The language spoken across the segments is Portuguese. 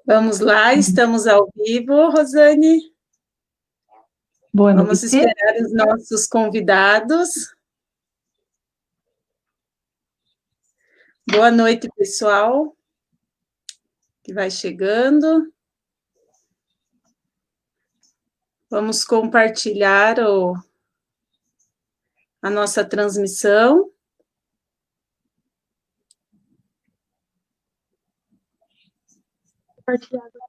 Vamos lá, estamos ao vivo, Rosane. Boa noite. Vamos esperar os nossos convidados. Boa noite, pessoal, que vai chegando. Vamos compartilhar a nossa transmissão. Compartilhado.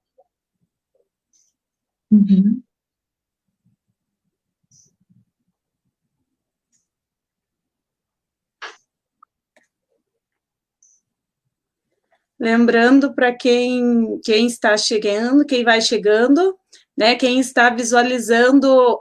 Uhum. Lembrando para quem está chegando, quem vai chegando, né, quem está visualizando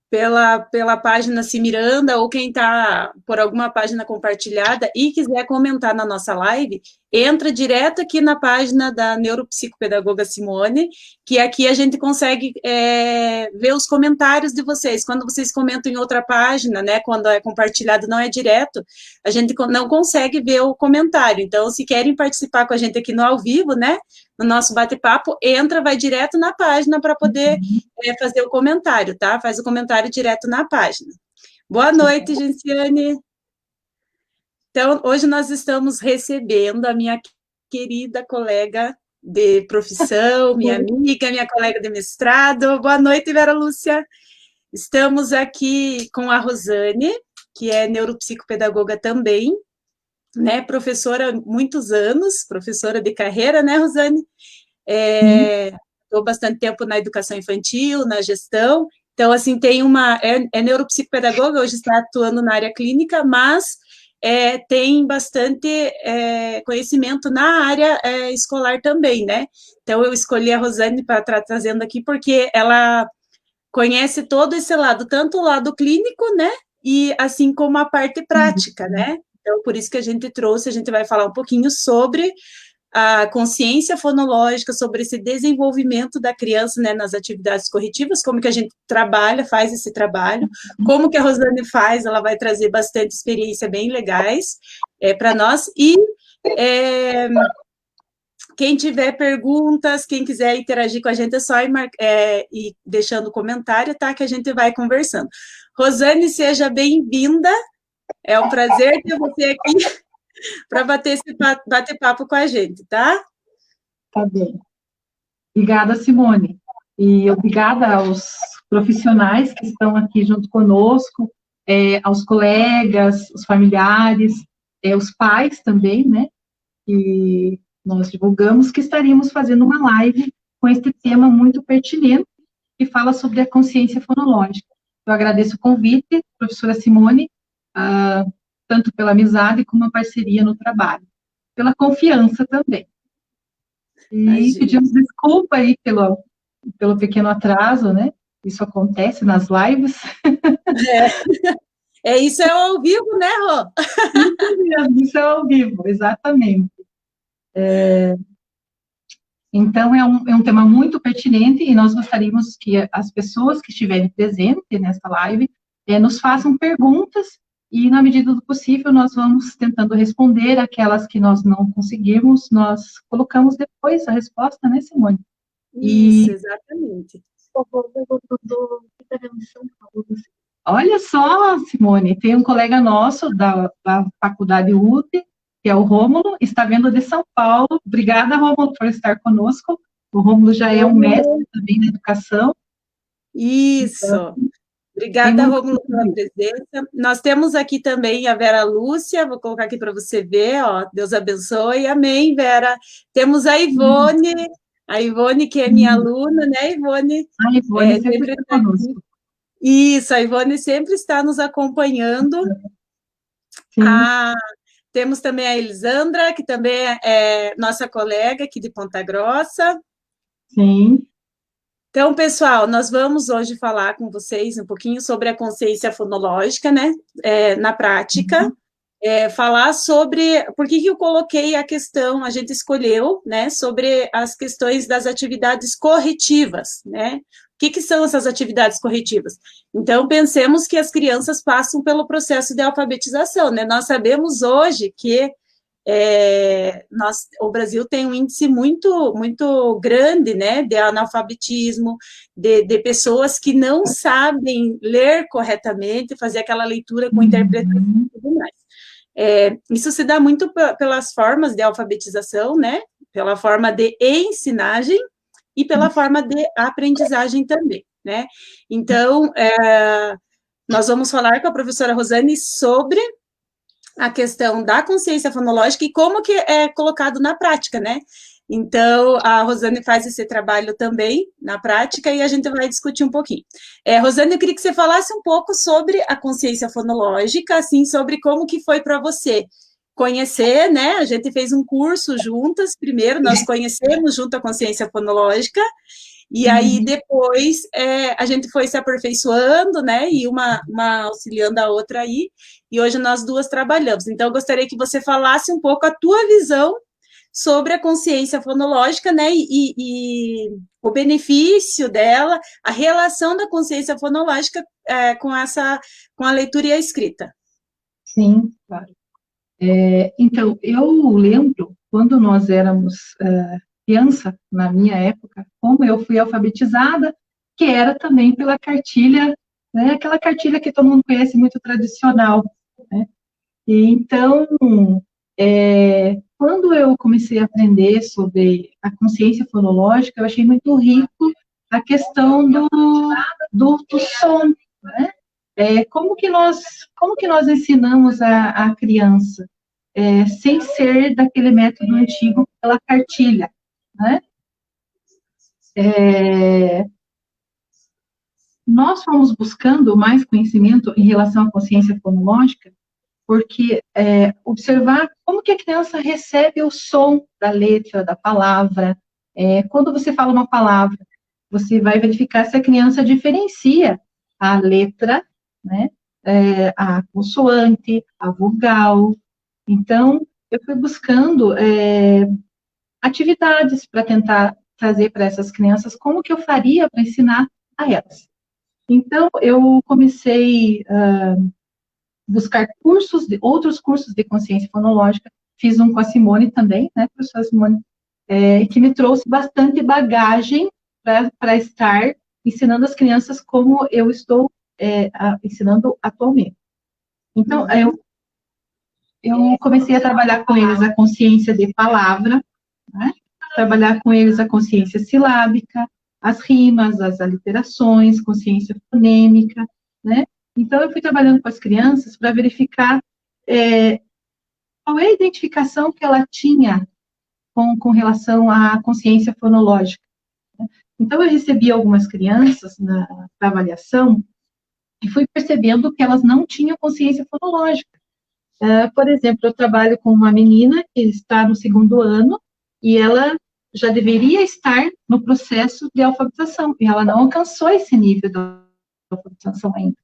pela página Cimiranda, ou quem está por alguma página compartilhada e quiser comentar na nossa live, entra direto aqui na página da neuropsicopedagoga Simone, que aqui a gente consegue ver os comentários de vocês. Quando vocês comentam em outra página, né, quando é compartilhado, não é direto, a gente não consegue ver o comentário. Então, se querem participar com a gente aqui no ao vivo, né, no nosso bate-papo, entra, vai direto na página para poder fazer o comentário, tá? Faz o comentário direto na página. Boa noite, Genciane. Então, hoje nós estamos recebendo a minha querida colega de profissão, minha amiga, minha colega de mestrado. Boa noite, Vera Lúcia. Estamos aqui com a Rosane, que é neuropsicopedagoga também, né? Professora há muitos anos, professora de carreira, né, Rosane? Estou bastante tempo na educação infantil, na gestão. Então, assim, é neuropsicopedagoga, hoje está atuando na área clínica, mas tem bastante conhecimento na área escolar também, né? Então, eu escolhi a Rosane para estar trazendo aqui, porque ela conhece todo esse lado, tanto o lado clínico, né? E assim como a parte prática, né? Então, por isso que a gente vai falar um pouquinho sobre a consciência fonológica, sobre esse desenvolvimento da criança, né, nas atividades corretivas, como que a gente faz esse trabalho, como que a Rosane faz, ela vai trazer bastante experiência bem legais para nós, e quem tiver perguntas, quem quiser interagir com a gente, é só ir deixando comentário, tá, que a gente vai conversando. Rosane, seja bem-vinda, é um prazer ter você aqui para bater esse bate-papo com a gente, tá? Tá bem. Obrigada, Simone. E obrigada aos profissionais que estão aqui junto conosco, aos colegas, os familiares, os pais também, né? E nós divulgamos que estaríamos fazendo uma live com este tema muito pertinente, que fala sobre a consciência fonológica. Eu agradeço o convite, professora Simone, tanto pela amizade como a parceria no trabalho, pela confiança também. E pedimos desculpa aí pelo pequeno atraso, né? Isso acontece nas lives. Isso é ao vivo, né, Rô? Isso é ao vivo, exatamente. Então, é um tema muito pertinente e nós gostaríamos que as pessoas que estiverem presentes nessa live nos façam perguntas e, na medida do possível, nós vamos tentando responder aquelas que nós não conseguirmos, nós colocamos depois a resposta, né, Simone? Isso, exatamente. Olha só, Simone, tem um colega nosso da Faculdade UTE, que é o Rômulo, está vendo de São Paulo. Obrigada, Rômulo, por estar conosco. O Rômulo já é um mestre também na educação. Isso. Então, obrigada, Rômulo, pela presença. Nós temos aqui também a Vera Lúcia, vou colocar aqui para você ver, ó, Deus abençoe, amém, Vera. Temos a Ivone, que é minha aluna, né, Ivone? A Ivone sempre está conosco. Isso, a Ivone sempre está nos acompanhando. Temos também a Elisandra, que também é nossa colega aqui de Ponta Grossa. Sim. Então, pessoal, nós vamos hoje falar com vocês um pouquinho sobre a consciência fonológica, né, na prática, falar sobre, por que eu coloquei a questão, a gente escolheu, né, sobre as questões das atividades corretivas, né, o que são essas atividades corretivas? Então, pensemos que as crianças passam pelo processo de alfabetização, né, nós sabemos hoje que o Brasil tem um índice muito, muito grande, né, de analfabetismo, de pessoas que não sabem ler corretamente, fazer aquela leitura com interpretação e tudo mais. Isso se dá muito pelas formas de alfabetização, né, pela forma de ensinagem e pela forma de aprendizagem também, né. Então, nós vamos falar com a professora Rosane sobre a questão da consciência fonológica e como que é colocado na prática, né? Então, a Rosane faz esse trabalho também na prática e a gente vai discutir um pouquinho. Rosane, eu queria que você falasse um pouco sobre a consciência fonológica, assim, sobre como que foi para você conhecer, né? A gente fez um curso juntas, primeiro nós conhecemos junto a consciência fonológica, e aí, depois, a gente foi se aperfeiçoando, né, e uma auxiliando a outra aí, e hoje nós duas trabalhamos. Então, eu gostaria que você falasse um pouco a tua visão sobre a consciência fonológica, né, e o benefício dela, a relação da consciência fonológica com a leitura e a escrita. Sim, claro. Então, eu lembro, quando nós éramos criança, na minha época, como eu fui alfabetizada, que era também pela cartilha, né, aquela cartilha que todo mundo conhece, muito tradicional, né? E então, quando eu comecei a aprender sobre a consciência fonológica, eu achei muito rico a questão do som, né? Como que nós ensinamos a criança, sem ser daquele método antigo pela cartilha, né? Nós fomos buscando mais conhecimento em relação à consciência fonológica, porque observar como que a criança recebe o som da letra, da palavra. Quando você fala uma palavra, você vai verificar se a criança diferencia a letra, né, a consoante, a vogal. Então, eu fui buscando atividades para tentar trazer para essas crianças como que eu faria para ensinar a elas. Então, eu comecei a buscar outros cursos de consciência fonológica, fiz um com a Simone também, né, professora Simone, que me trouxe bastante bagagem para estar ensinando as crianças como eu estou ensinando atualmente. Então, eu comecei a trabalhar com eles a consciência de palavra, né, trabalhar com eles a consciência silábica, as rimas, as aliterações, consciência fonêmica, né? Então, eu fui trabalhando com as crianças para verificar qual é a identificação que ela tinha com relação à consciência fonológica. Então, eu recebi algumas crianças na avaliação e fui percebendo que elas não tinham consciência fonológica. Por exemplo, eu trabalho com uma menina que está no 2º ano e ela já deveria estar no processo de alfabetização, e ela não alcançou esse nível de alfabetização ainda.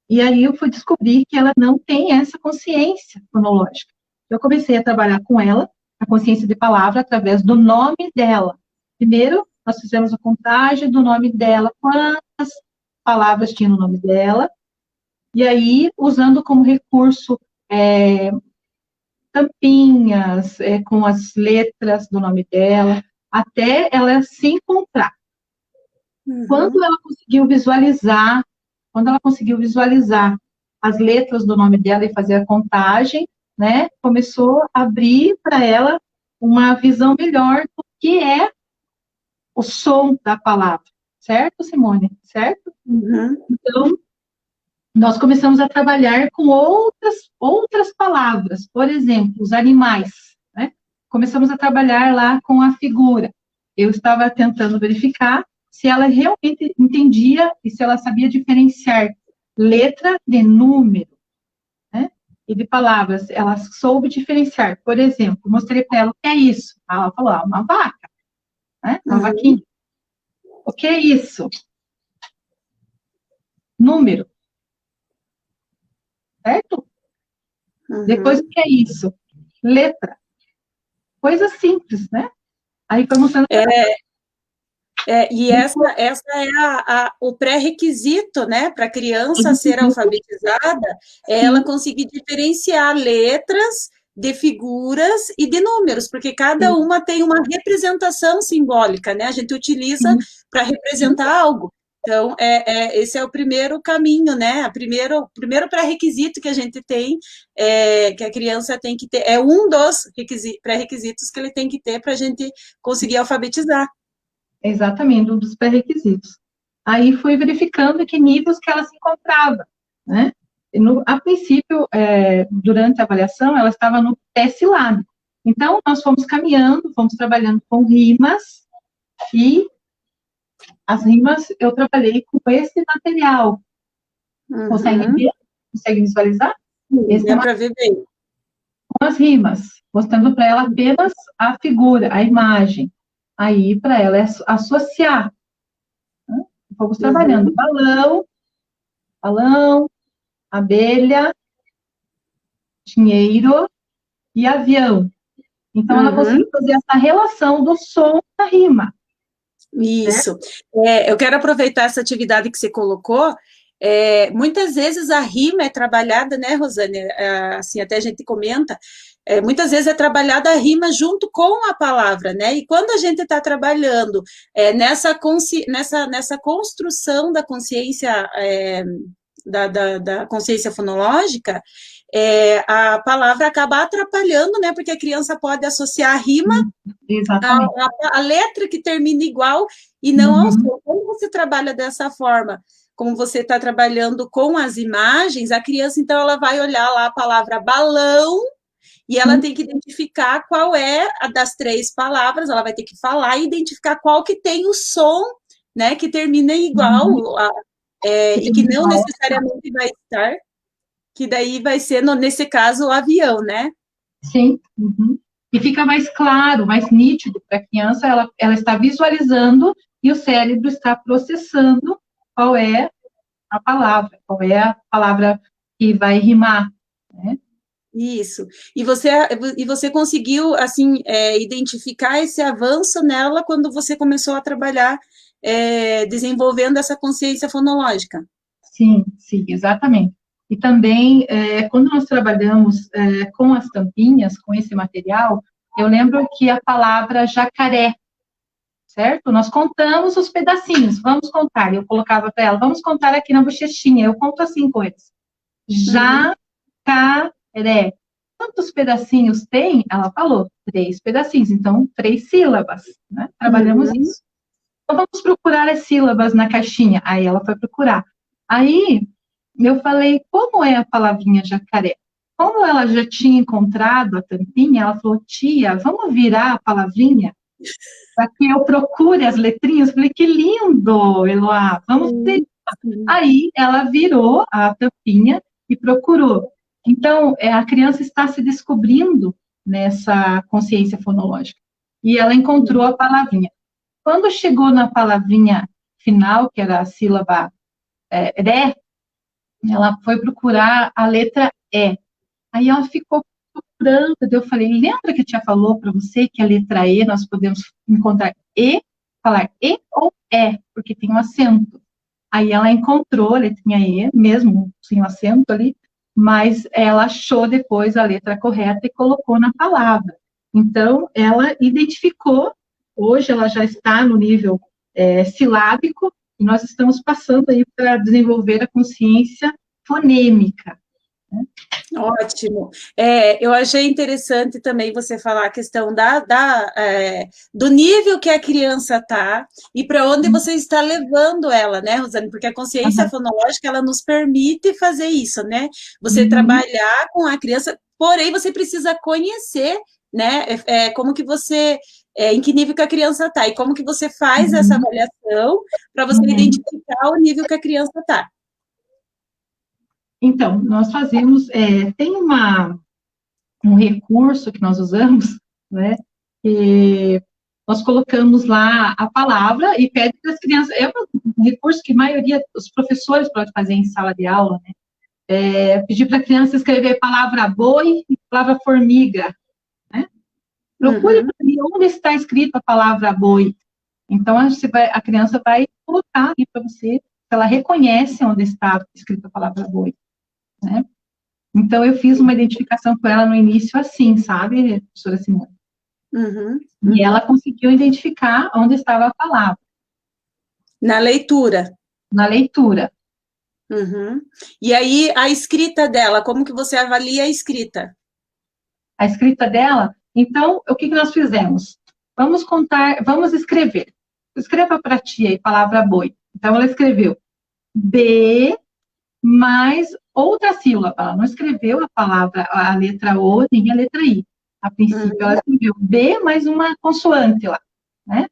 E aí eu fui descobrir que ela não tem essa consciência fonológica. Eu comecei a trabalhar com ela, a consciência de palavra, através do nome dela. Primeiro, nós fizemos a contagem do nome dela, quantas palavras tinha no nome dela, e aí, usando como recurso tampinhas, com as letras do nome dela, até ela se encontrar. Quando ela conseguiu visualizar as letras do nome dela e fazer a contagem, né, começou a abrir para ela uma visão melhor do que é o som da palavra. Certo, Simone? Certo? Então, nós começamos a trabalhar com outras palavras, por exemplo, os animais, né? Começamos a trabalhar lá com a figura. Eu estava tentando verificar se ela realmente entendia e se ela sabia diferenciar letra de número, né? E de palavras. Ela soube diferenciar. Por exemplo, mostrei para ela o que é isso. Ela falou, uma vaca, né? Uma vaquinha. O que é isso? Número. Certo? Depois, o que é isso? Letra. Coisa simples, né? Aí foi mostrando... E essa é o pré-requisito, né, para a criança ser alfabetizada, é ela conseguir diferenciar letras de figuras e de números, porque cada uma tem uma representação simbólica, né? A gente utiliza para representar algo. Então, esse é o primeiro caminho, né? O primeiro pré-requisito que a gente tem, que a criança tem que ter, é um dos pré-requisitos que ele tem que ter para a gente conseguir alfabetizar. Exatamente, um dos pré-requisitos. Aí fui verificando que níveis que ela se encontrava, né? A princípio, durante a avaliação, ela estava no pré-silábico. Então, nós fomos caminhando, fomos trabalhando com rimas, e as rimas eu trabalhei com esse material. Conseguem ver? Conseguem visualizar? Dá para ver bem. Com as rimas, mostrando para ela apenas a figura, a imagem. Aí, para ela, associar. Né? Fomos trabalhando balão, balão, abelha, dinheiro e avião. Então, ela conseguiu fazer essa relação do som da rima. Isso. Eu quero aproveitar essa atividade que você colocou. Muitas vezes a rima é trabalhada, né, Rosane? Assim, até a gente comenta, muitas vezes é trabalhada a rima junto com a palavra, né? E quando a gente está trabalhando nessa construção da consciência, da consciência fonológica, a palavra acaba atrapalhando, né? Porque a criança pode associar a rima a letra que termina igual e não ao som. Quando você trabalha dessa forma, como você está trabalhando com as imagens, a criança, então, ela vai olhar lá a palavra balão e ela tem que identificar qual é a das 3 palavras, ela vai ter que falar e identificar qual que tem o som, né, que termina igual, e que não necessariamente vai estar, que daí vai ser, nesse caso, o avião, né? Sim. E fica mais claro, mais nítido para a criança, ela está visualizando e o cérebro está processando qual é a palavra que vai rimar, né? Isso. E você conseguiu, assim, identificar esse avanço nela quando você começou a trabalhar, desenvolvendo essa consciência fonológica? Sim, exatamente. E também, quando nós trabalhamos com as tampinhas, com esse material, eu lembro que a palavra jacaré, certo? Nós contamos os pedacinhos, vamos contar. Eu colocava para ela, vamos contar aqui na bochechinha. Eu conto assim com eles. Jacaré. Quantos pedacinhos tem? Ela falou, 3 pedacinhos. Então, 3 sílabas, né? Trabalhamos isso. Então, vamos procurar as sílabas na caixinha. Aí ela foi procurar. Aí, eu falei, como é a palavrinha jacaré? Como ela já tinha encontrado a tampinha, ela falou, tia, vamos virar a palavrinha para que eu procure as letrinhas. Eu falei, que lindo, Eloá, vamos ter. Aí, ela virou a tampinha e procurou. Então, a criança está se descobrindo nessa consciência fonológica. E ela encontrou a palavrinha. Quando chegou na palavrinha final, que era a sílaba ré, ela foi procurar a letra E. Aí ela ficou procurando, eu falei, lembra que a tia falou para você que a letra E nós podemos encontrar E, falar E ou É, porque tem um acento. Aí ela encontrou a letrinha E, mesmo sem o acento ali, mas ela achou depois a letra correta e colocou na palavra. Então, ela identificou, hoje ela já está no nível silábico, e nós estamos passando aí para desenvolver a consciência fonêmica. Né? Ótimo. Eu achei interessante também você falar a questão do nível que a criança está e para onde você está levando ela, né, Rosane? Porque a consciência fonológica, ela nos permite fazer isso, né? Você trabalhar com a criança, porém você precisa conhecer, né, como que você... em que nível que a criança está e como que você faz essa avaliação para você identificar o nível que a criança está. Então, nós fazemos, tem um recurso que nós usamos, né, que nós colocamos lá a palavra e pede para as crianças, é um recurso que a maioria dos professores pode fazer em sala de aula, né, pedir para a criança escrever palavra boi e palavra formiga, né, procure para mim onde está escrito a palavra boi. Então, a criança vai colocar aqui para você, ela reconhece onde está escrita a palavra boi. Né? Então, eu fiz uma identificação com ela no início assim, sabe, professora Simone? Uhum. E ela conseguiu identificar onde estava a palavra. Na leitura. Na leitura. Uhum. E aí, a escrita dela, como que você avalia a escrita? A escrita dela, então, o que nós fizemos? Vamos escrever. Escreva para ti aí, palavra boi. Então, ela escreveu B mais outra sílaba. Ela não escreveu a palavra, a letra O, nem a letra I. A princípio, ela escreveu B mais uma consoante lá, né?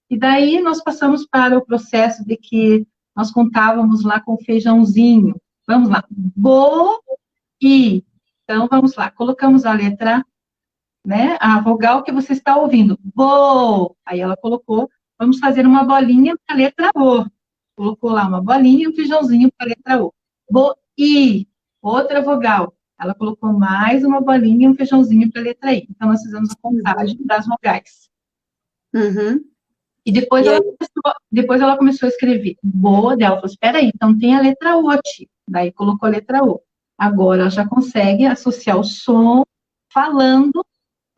E daí nós passamos para o processo de que nós contávamos lá com feijãozinho. Vamos lá. Bo e. Então, vamos lá. Colocamos a letra, né? A vogal que você está ouvindo. Bo. Aí ela colocou. Vamos fazer uma bolinha para a letra O. Colocou lá uma bolinha e um feijãozinho para a letra O. Bo e. Outra vogal. Ela colocou mais uma bolinha e um feijãozinho para a letra I. Então, nós fizemos a contagem das vogais. Uhum. E depois ela começou a escrever. Boa, dela falou, espera aí, então tem a letra O, tia. Daí colocou a letra O. Agora ela já consegue associar o som falando,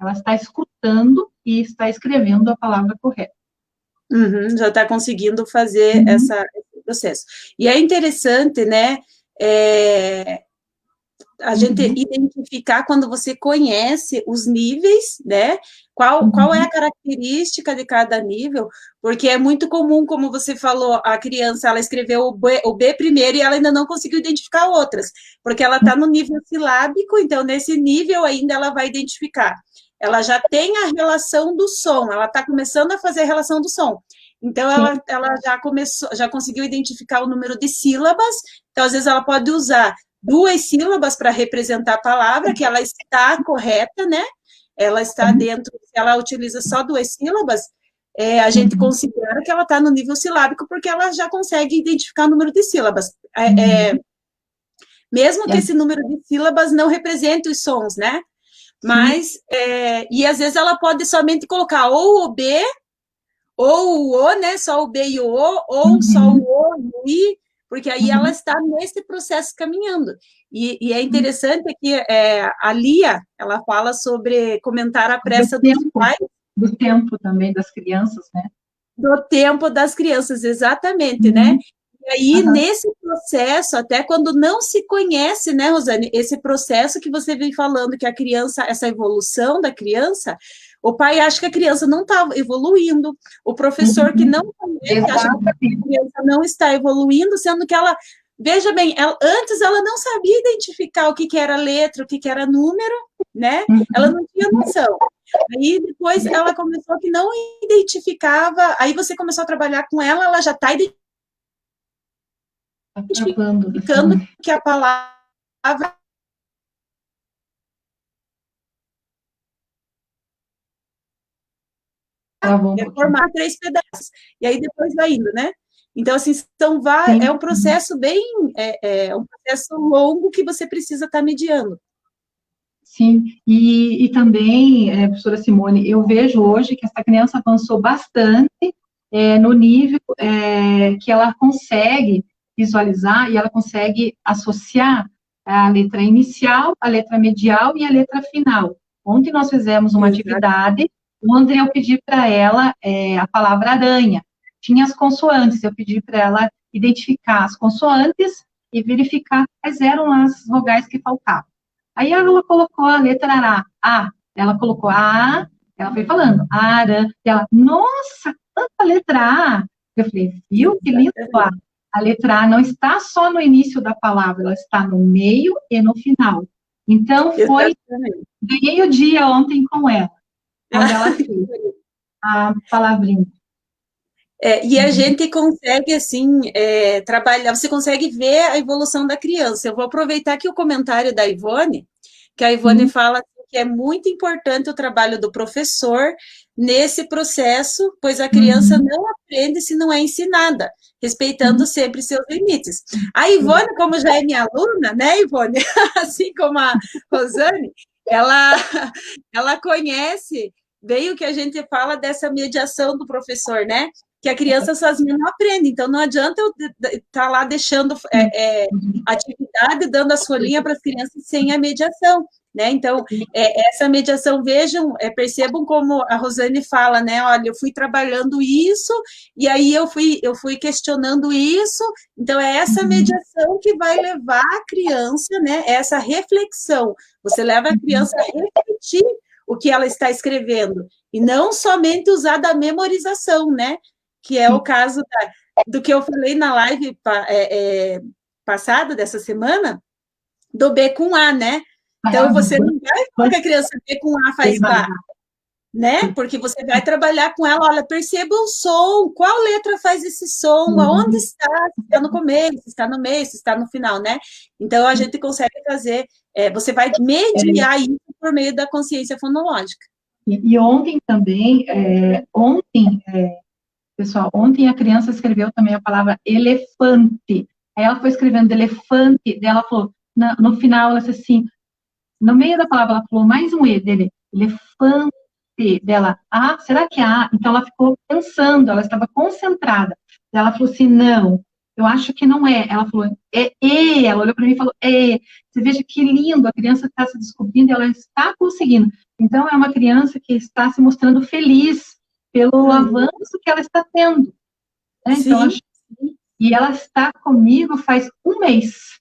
ela está escutando e está escrevendo a palavra correta. Uhum, já está conseguindo fazer esse processo. E é interessante, né, a gente identificar quando você conhece os níveis, né? Qual é a característica de cada nível? Porque é muito comum, como você falou, a criança ela escreveu o B primeiro e ela ainda não conseguiu identificar outras, porque ela está no nível silábico, então nesse nível ainda ela vai identificar. Ela já tem a relação do som, ela está começando a fazer a relação do som. Então, ela já conseguiu identificar o número de sílabas, então, às vezes, ela pode usar 2 sílabas para representar a palavra, que ela está correta, né? Ela está dentro, se ela utiliza só 2 sílabas, a gente considera que ela está no nível silábico, porque ela já consegue identificar o número de sílabas. Mesmo que esse número de sílabas não represente os sons, né? Mas, e às vezes ela pode somente colocar ou o B, ou o O, né? Só o B e o O, ou só o O e o I, porque aí ela está nesse processo caminhando. E é interessante que a Lia, ela fala sobre comentar a pressa dos pais. Do tempo também das crianças, né? Do tempo das crianças, exatamente, né? E aí, nesse processo, até quando não se conhece, né, Rosane, esse processo que você vem falando, que a criança, essa evolução da criança, o pai acha que a criança não está evoluindo, o professor que não conhece acha que a criança não está evoluindo, sendo que ela, veja bem, antes ela não sabia identificar o que era letra, o que era número, né? Ela não tinha noção. Aí depois ela começou que não identificava, aí você começou a trabalhar com ela, ela já está identificando que a palavra é formar 3 pedaços. E aí depois vai indo, né? Então, assim, é um processo bem, um processo longo que você precisa estar mediando. Sim, e também, professora Simone, eu vejo hoje que essa criança avançou bastante no nível que ela consegue visualizar e ela consegue associar a letra inicial, a letra medial e a letra final. Ontem nós fizemos uma atividade onde eu pedi para ela a palavra aranha. Tinha as consoantes, eu pedi para ela identificar as consoantes e verificar quais eram as vogais que faltavam. Aí ela colocou a letra A. Ela colocou A, ela foi falando, ara, e ela, nossa, tanta letra A. Eu falei, viu, que lindo A. A letra A não está só no início da palavra, ela está no meio e no final. Então, ganhei o dia ontem com ela, quando ela fez a palavrinha. E a gente consegue, assim, trabalhar, você consegue ver a evolução da criança. Eu vou aproveitar aqui o comentário da Ivone, que a Ivone fala que é muito importante o trabalho do professor nesse processo, pois a criança não aprende se não é ensinada, respeitando sempre seus limites. A Ivone, como já é minha aluna, né, Ivone? Assim como a Rosane, ela conhece bem o que a gente fala dessa mediação do professor, né? que a criança sozinha não aprende. Então, não adianta eu estar lá deixando atividade, dando as folhinhas para as crianças sem a mediação. Né? Então, essa mediação, vejam, percebam como a Rosane fala, né? Olha, eu fui trabalhando isso, e aí eu fui questionando isso, então é essa mediação que vai levar a criança, né? Essa reflexão. Você leva a criança a refletir o que ela está escrevendo, e não somente usar da memorização, né? Que é o caso do que eu falei na live passada, dessa semana, do B com A, né? Então, você não vai falar que a criança B com A faz Bá, né? Porque você vai trabalhar com ela, olha, perceba o som, qual letra faz esse som, aonde está, se está no começo, se está no meio, se está no final, né? Então, a gente consegue fazer, você vai mediar isso por meio da consciência fonológica. E ontem também, pessoal, ontem a criança escreveu também a palavra elefante. Aí ela foi escrevendo elefante, daí ela falou, no final, ela disse assim, no meio da palavra, ela falou mais um E dele, elefante, dela, será que é A? Então ela ficou pensando, ela estava concentrada. Ela falou assim, não, eu acho que não é. Ela falou, é E. Ela olhou para mim e falou, é. Você veja que lindo, a criança está se descobrindo, ela está conseguindo. Então é uma criança que está se mostrando feliz pelo avanço que ela está tendo. Né? Então, e ela está comigo faz um mês.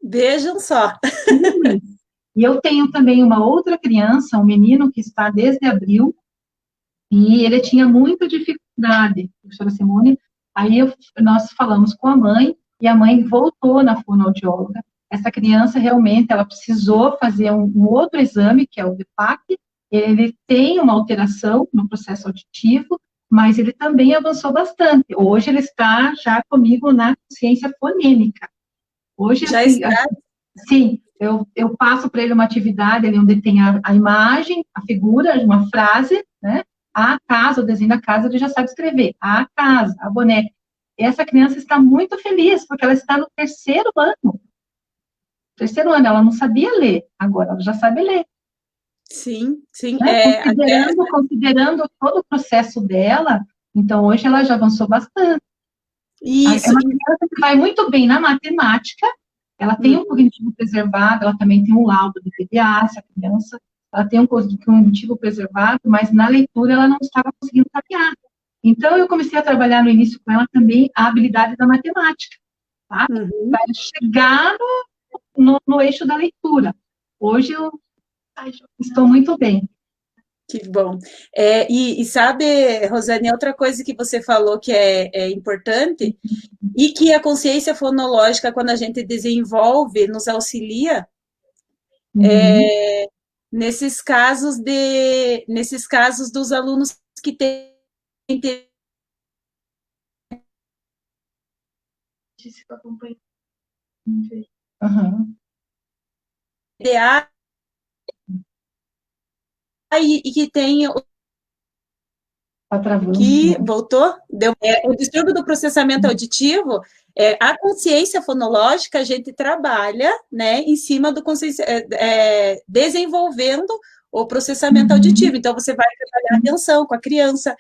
Vejam só. E eu tenho também uma outra criança, um menino que está desde abril, e ele tinha muita dificuldade, professora Simone. Aí nós falamos com a mãe, e a mãe voltou na fonoaudióloga. Essa criança realmente, ela precisou fazer um outro exame, que é o DEPAC. Ele tem uma alteração no processo auditivo, mas ele também avançou bastante. Hoje ele está já comigo na consciência fonêmica. Hoje, já assim, está? Sim, eu passo para ele uma atividade ali onde tem a imagem, a figura, uma frase, né? A casa, o desenho da casa, ele já sabe escrever. A casa, a boneca. Essa criança está muito feliz, porque ela está no terceiro ano. Terceiro ano, ela não sabia ler, agora ela já sabe ler. Sim, sim. Né? Considerando todo o processo dela, então hoje ela já avançou bastante. Isso. É uma criança que vai muito bem na matemática, ela tem um cognitivo preservado, ela também tem um laudo de TDAH, essa criança, ela tem um cognitivo preservado, mas na leitura ela não estava conseguindo tapear. Então, eu comecei a trabalhar no início com ela também a habilidade da matemática, tá? Para chegar no eixo da leitura. Hoje eu estou muito bem. Que bom. E sabe, Rosane, outra coisa que você falou que é importante, e que a consciência fonológica, quando a gente desenvolve, nos auxilia, nesses casos dos alunos que têm TDAH e que tem Tá travando, que voltou, o distúrbio do processamento auditivo, a consciência fonológica, a gente trabalha, né, em cima do desenvolvendo o processamento auditivo. Então, você vai trabalhar a atenção com a criança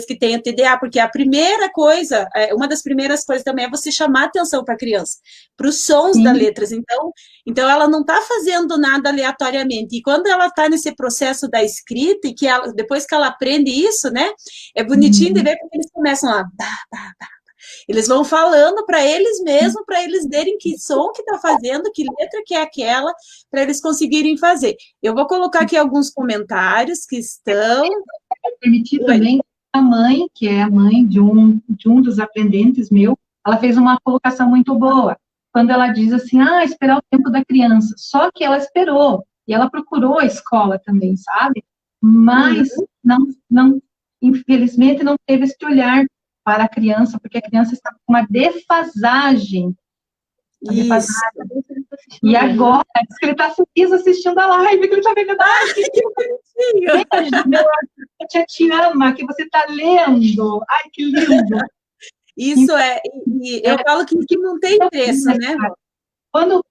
que tem a TDA, porque a primeira coisa, uma das primeiras coisas também é você chamar a atenção para a criança, para os sons das letras. Então, ela não está fazendo nada aleatoriamente. E quando ela está nesse processo da escrita, e que depois que ela aprende isso, né, é bonitinho de ver como eles começam a... Eles vão falando para eles mesmos, para eles verem que som que está fazendo, que letra que é aquela, para eles conseguirem fazer. Eu vou colocar aqui alguns comentários que estão... Eu permiti também a mãe, que é a mãe de um dos aprendentes meu, ela fez uma colocação muito boa, quando ela diz assim, esperar o tempo da criança. Só que ela esperou, e ela procurou a escola também, sabe? Mas não, infelizmente não teve esse olhar para a criança, porque a criança está com uma defasagem. Isso. E agora, diz que ele está feliz assistindo a live, que ele está vendo que bonitinho. A tia te ama, que você está lendo. Ai, que lindo. Isso eu falo que não tem preço, né? Quando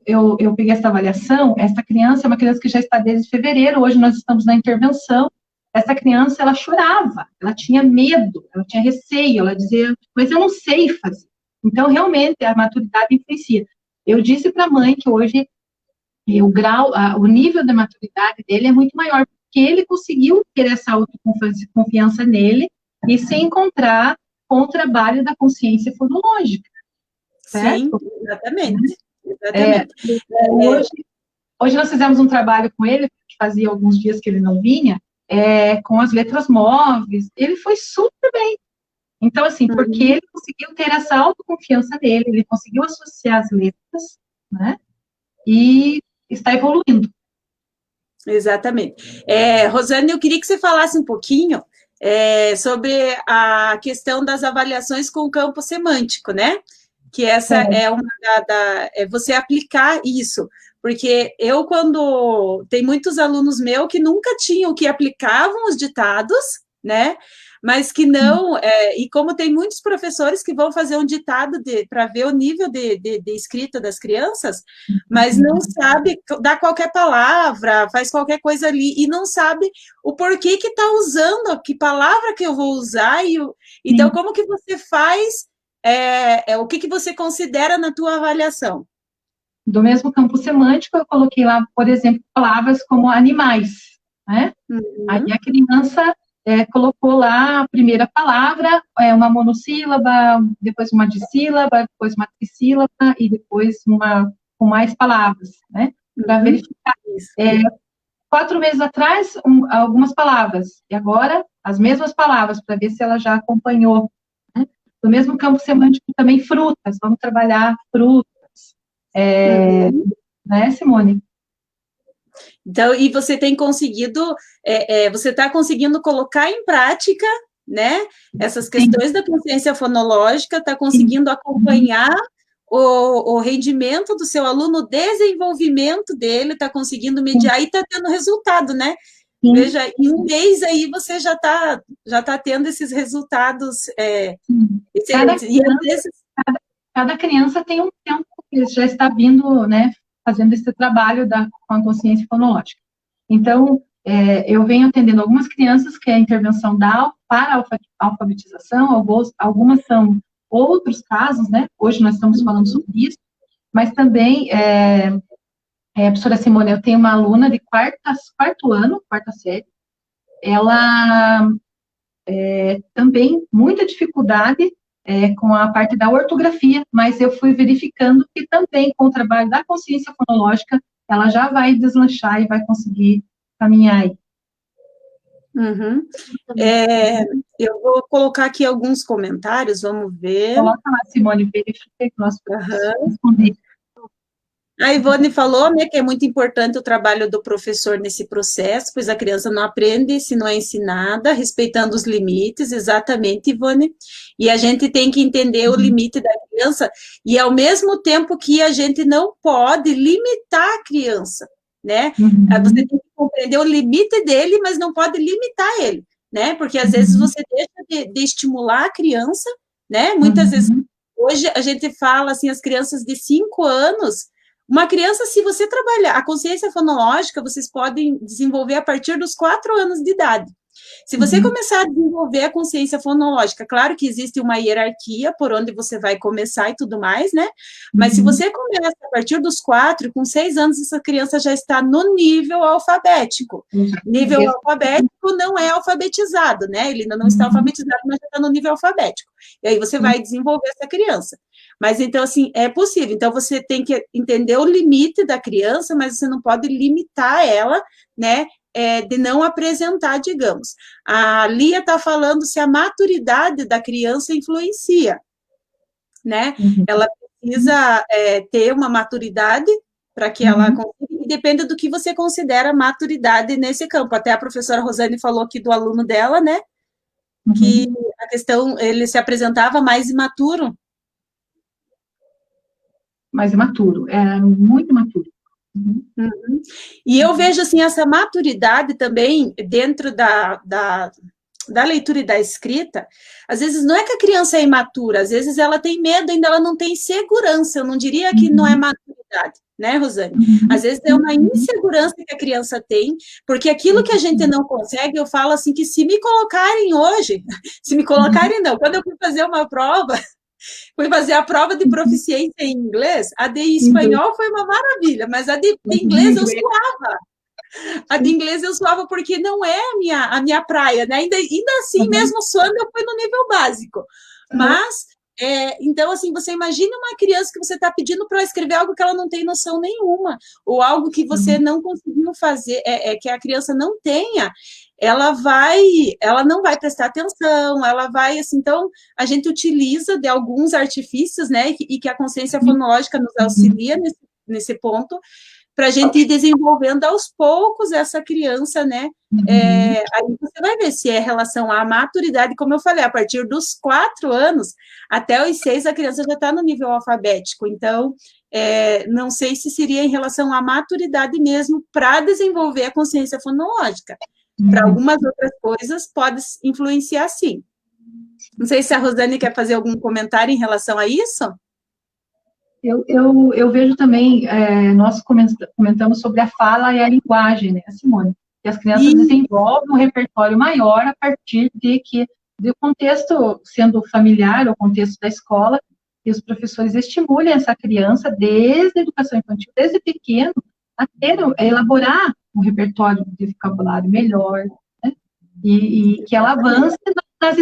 eu peguei essa avaliação, essa criança é uma criança que já está desde fevereiro, hoje nós estamos na intervenção, essa criança, ela chorava, ela tinha medo, ela tinha receio, ela dizia, mas eu não sei fazer. Então, realmente, a maturidade influencia. Eu disse para a mãe que hoje o nível de maturidade dele é muito maior, porque ele conseguiu ter essa autoconfiança nele e se encontrar com o trabalho da consciência fonológica. Certo? Sim, exatamente. Exatamente. Hoje nós fizemos um trabalho com ele, que fazia alguns dias que ele não vinha, com as letras móveis, ele foi super bem. Então, assim, porque ele conseguiu ter essa autoconfiança nele, ele conseguiu associar as letras, né, e está evoluindo. Exatamente. Rosane, eu queria que você falasse um pouquinho sobre a questão das avaliações com o campo semântico, né? Que essa é uma você aplicar isso, porque tem muitos alunos meus que nunca tinham, que aplicavam os ditados, né? Mas que não, e como tem muitos professores que vão fazer um ditado para ver o nível de escrita das crianças, mas não sabe dar qualquer palavra, faz qualquer coisa ali, e não sabe o porquê que está usando, que palavra que eu vou usar, então como que você faz, o que você considera na tua avaliação? Do mesmo campo semântico, eu coloquei lá, por exemplo, palavras como animais, né? Aí a criança colocou lá a primeira palavra, uma monossílaba, depois uma dissílaba, depois uma trissílaba e depois uma com mais palavras, né? Para verificar. 4 meses atrás, algumas palavras, e agora as mesmas palavras, para ver se ela já acompanhou. Né? Do mesmo campo semântico também frutas, vamos trabalhar frutas. Né, Simone? Então, e você tem conseguido, você está conseguindo colocar em prática, né, essas questões da consciência fonológica, está conseguindo acompanhar o rendimento do seu aluno, o desenvolvimento dele, está conseguindo mediar e está tendo resultado, né? Veja, em um mês aí você já tá tendo esses resultados. Cada criança tem um tempo que já está vindo, né, fazendo esse trabalho com a consciência fonológica. Então, eu venho atendendo algumas crianças que é a intervenção para a alfabetização, algumas são outros casos, né, hoje nós estamos falando sobre isso, mas também, professora Simone, eu tenho uma aluna de quarto ano, quarta série, ela também muita dificuldade com a parte da ortografia, mas eu fui verificando que também com o trabalho da consciência fonológica, ela já vai deslanchar e vai conseguir caminhar aí. Eu vou colocar aqui alguns comentários, vamos ver. Coloca lá, Simone, verifiquei que nós responder. A Ivone falou, né, que é muito importante o trabalho do professor nesse processo, pois a criança não aprende se não é ensinada, respeitando os limites, exatamente, Ivone, e a gente tem que entender o limite da criança, e ao mesmo tempo que a gente não pode limitar a criança, né, você tem que compreender o limite dele, mas não pode limitar ele, né, porque às vezes você deixa de estimular a criança, né, muitas vezes, hoje a gente fala, assim, as crianças de 5 anos, uma criança, se você trabalhar a consciência fonológica, vocês podem desenvolver a partir dos 4 anos de idade. Se você começar a desenvolver a consciência fonológica, claro que existe uma hierarquia por onde você vai começar e tudo mais, né? Mas se você começa a partir dos 4, com 6 anos, essa criança já está no nível alfabético. Nível alfabético não é alfabetizado, né? Ele ainda não está alfabetizado, mas já está no nível alfabético. E aí você vai desenvolver essa criança. Mas, então, assim, é possível. Então, você tem que entender o limite da criança, mas você não pode limitar ela, né? De não apresentar, digamos. A Lia está falando se a maturidade da criança influencia, né? Ela precisa ter uma maturidade para que ela consiga, e depende do que você considera maturidade nesse campo. Até a professora Rosane falou aqui do aluno dela, né? Que a questão, ele se apresentava mais imaturo. Mais imaturo, muito imaturo. E eu vejo, assim, essa maturidade também dentro da leitura e da escrita. Às vezes não é que a criança é imatura, às vezes ela tem medo, ainda ela não tem segurança. Eu não diria que não é maturidade, né, Rosane? Às vezes é uma insegurança que a criança tem, porque aquilo que a gente não consegue, eu falo assim, que se me colocarem hoje, se me colocarem não, quando eu fui fazer uma prova, fui fazer a prova de proficiência em inglês, a de espanhol foi uma maravilha, mas a de inglês eu suava. A de inglês eu suava porque não é a minha praia, né? Ainda assim, mesmo suando, eu fui no nível básico. Mas, então, assim, você imagina uma criança que você está pedindo para escrever algo que ela não tem noção nenhuma, ou algo que você não conseguiu fazer, que a criança não tenha, ela não vai prestar atenção, ela vai, assim, então, a gente utiliza de alguns artifícios, né, e que a consciência fonológica nos auxilia nesse ponto, para a gente ir desenvolvendo aos poucos essa criança, né? Aí você vai ver se é relação à maturidade, como eu falei, a partir dos 4 anos até os 6, a criança já está no nível alfabético. Então, não sei se seria em relação à maturidade mesmo para desenvolver a consciência fonológica. Para algumas outras coisas, pode influenciar, sim. Não sei se a Rosane quer fazer algum comentário em relação a isso. Eu vejo também, nós comentamos sobre a fala e a linguagem, né, Simone? Que as crianças desenvolvem um repertório maior a partir do contexto, sendo familiar, o contexto da escola, e os professores estimulem essa criança desde a educação infantil, desde pequeno, a elaborar um repertório de vocabulário melhor, né? E que ela avance nas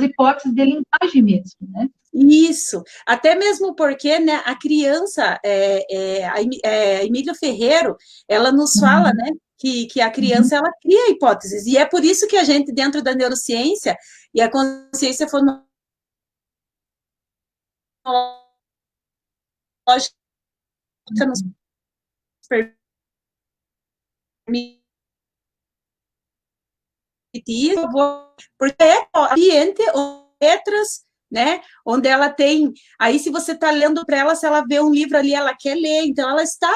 hipóteses de linguagem mesmo, né? Isso, até mesmo porque, né, a criança, a Emília Ferreiro, ela nos fala, né, que a criança, ela cria hipóteses, e é por isso que a gente, dentro da neurociência, e a consciência fonológica nos permite isso, porque é ambiente ou letras, né, onde ela tem, aí se você está lendo para ela, se ela vê um livro ali, ela quer ler, então ela está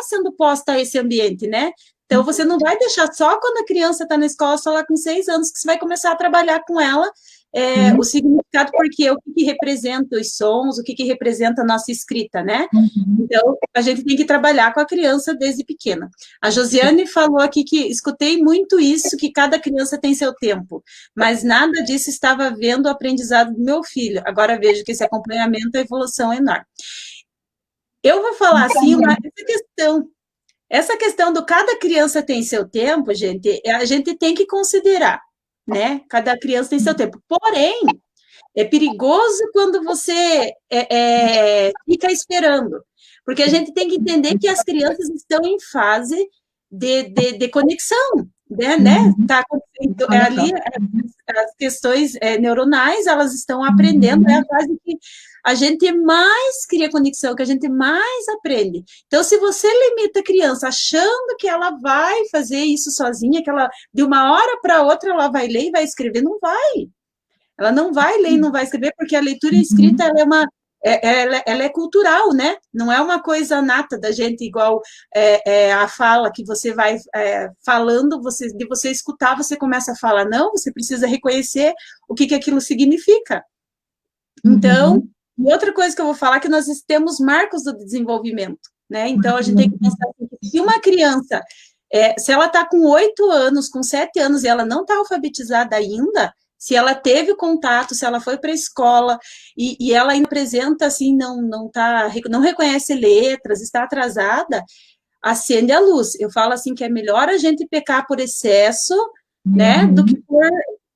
sendo posta a esse ambiente, né, então você não vai deixar só quando a criança está na escola, só lá com 6 anos, que você vai começar a trabalhar com ela, o significado, porque o que representa os sons, o que representa a nossa escrita, né? Então, a gente tem que trabalhar com a criança desde pequena. A Josiane falou aqui que escutei muito isso, que cada criança tem seu tempo, mas nada disso estava vendo o aprendizado do meu filho. Agora vejo que esse acompanhamento, a evolução é enorme. Eu vou falar assim, essa questão do cada criança tem seu tempo, gente, a gente tem que considerar, né? Cada criança tem seu tempo. Porém, é perigoso quando você fica esperando, porque a gente tem que entender que as crianças estão em fase de conexão, né? Tá acontecendo ali as questões neuronais, elas estão aprendendo, é a fase que a gente mais cria conexão, que a gente mais aprende. Então, se você limita a criança achando que ela vai fazer isso sozinha, que ela, de uma hora para outra, ela vai ler e vai escrever, não vai. Ela não vai ler e não vai escrever, porque a leitura e a escrita, ela é cultural, né? Não é uma coisa nata da gente, igual a fala que você vai falando, de você escutar, você começa a falar. Não, você precisa reconhecer o que aquilo significa. Então, e outra coisa que eu vou falar é que nós temos marcos do desenvolvimento, né? Então, a gente tem que pensar assim, que se uma criança, se ela está com 8 anos, com 7 anos, e ela não está alfabetizada ainda, se ela teve contato, se ela foi para a escola, e ela ainda apresenta, assim, não reconhece letras, está atrasada, acende a luz. Eu falo assim que é melhor a gente pecar por excesso, né,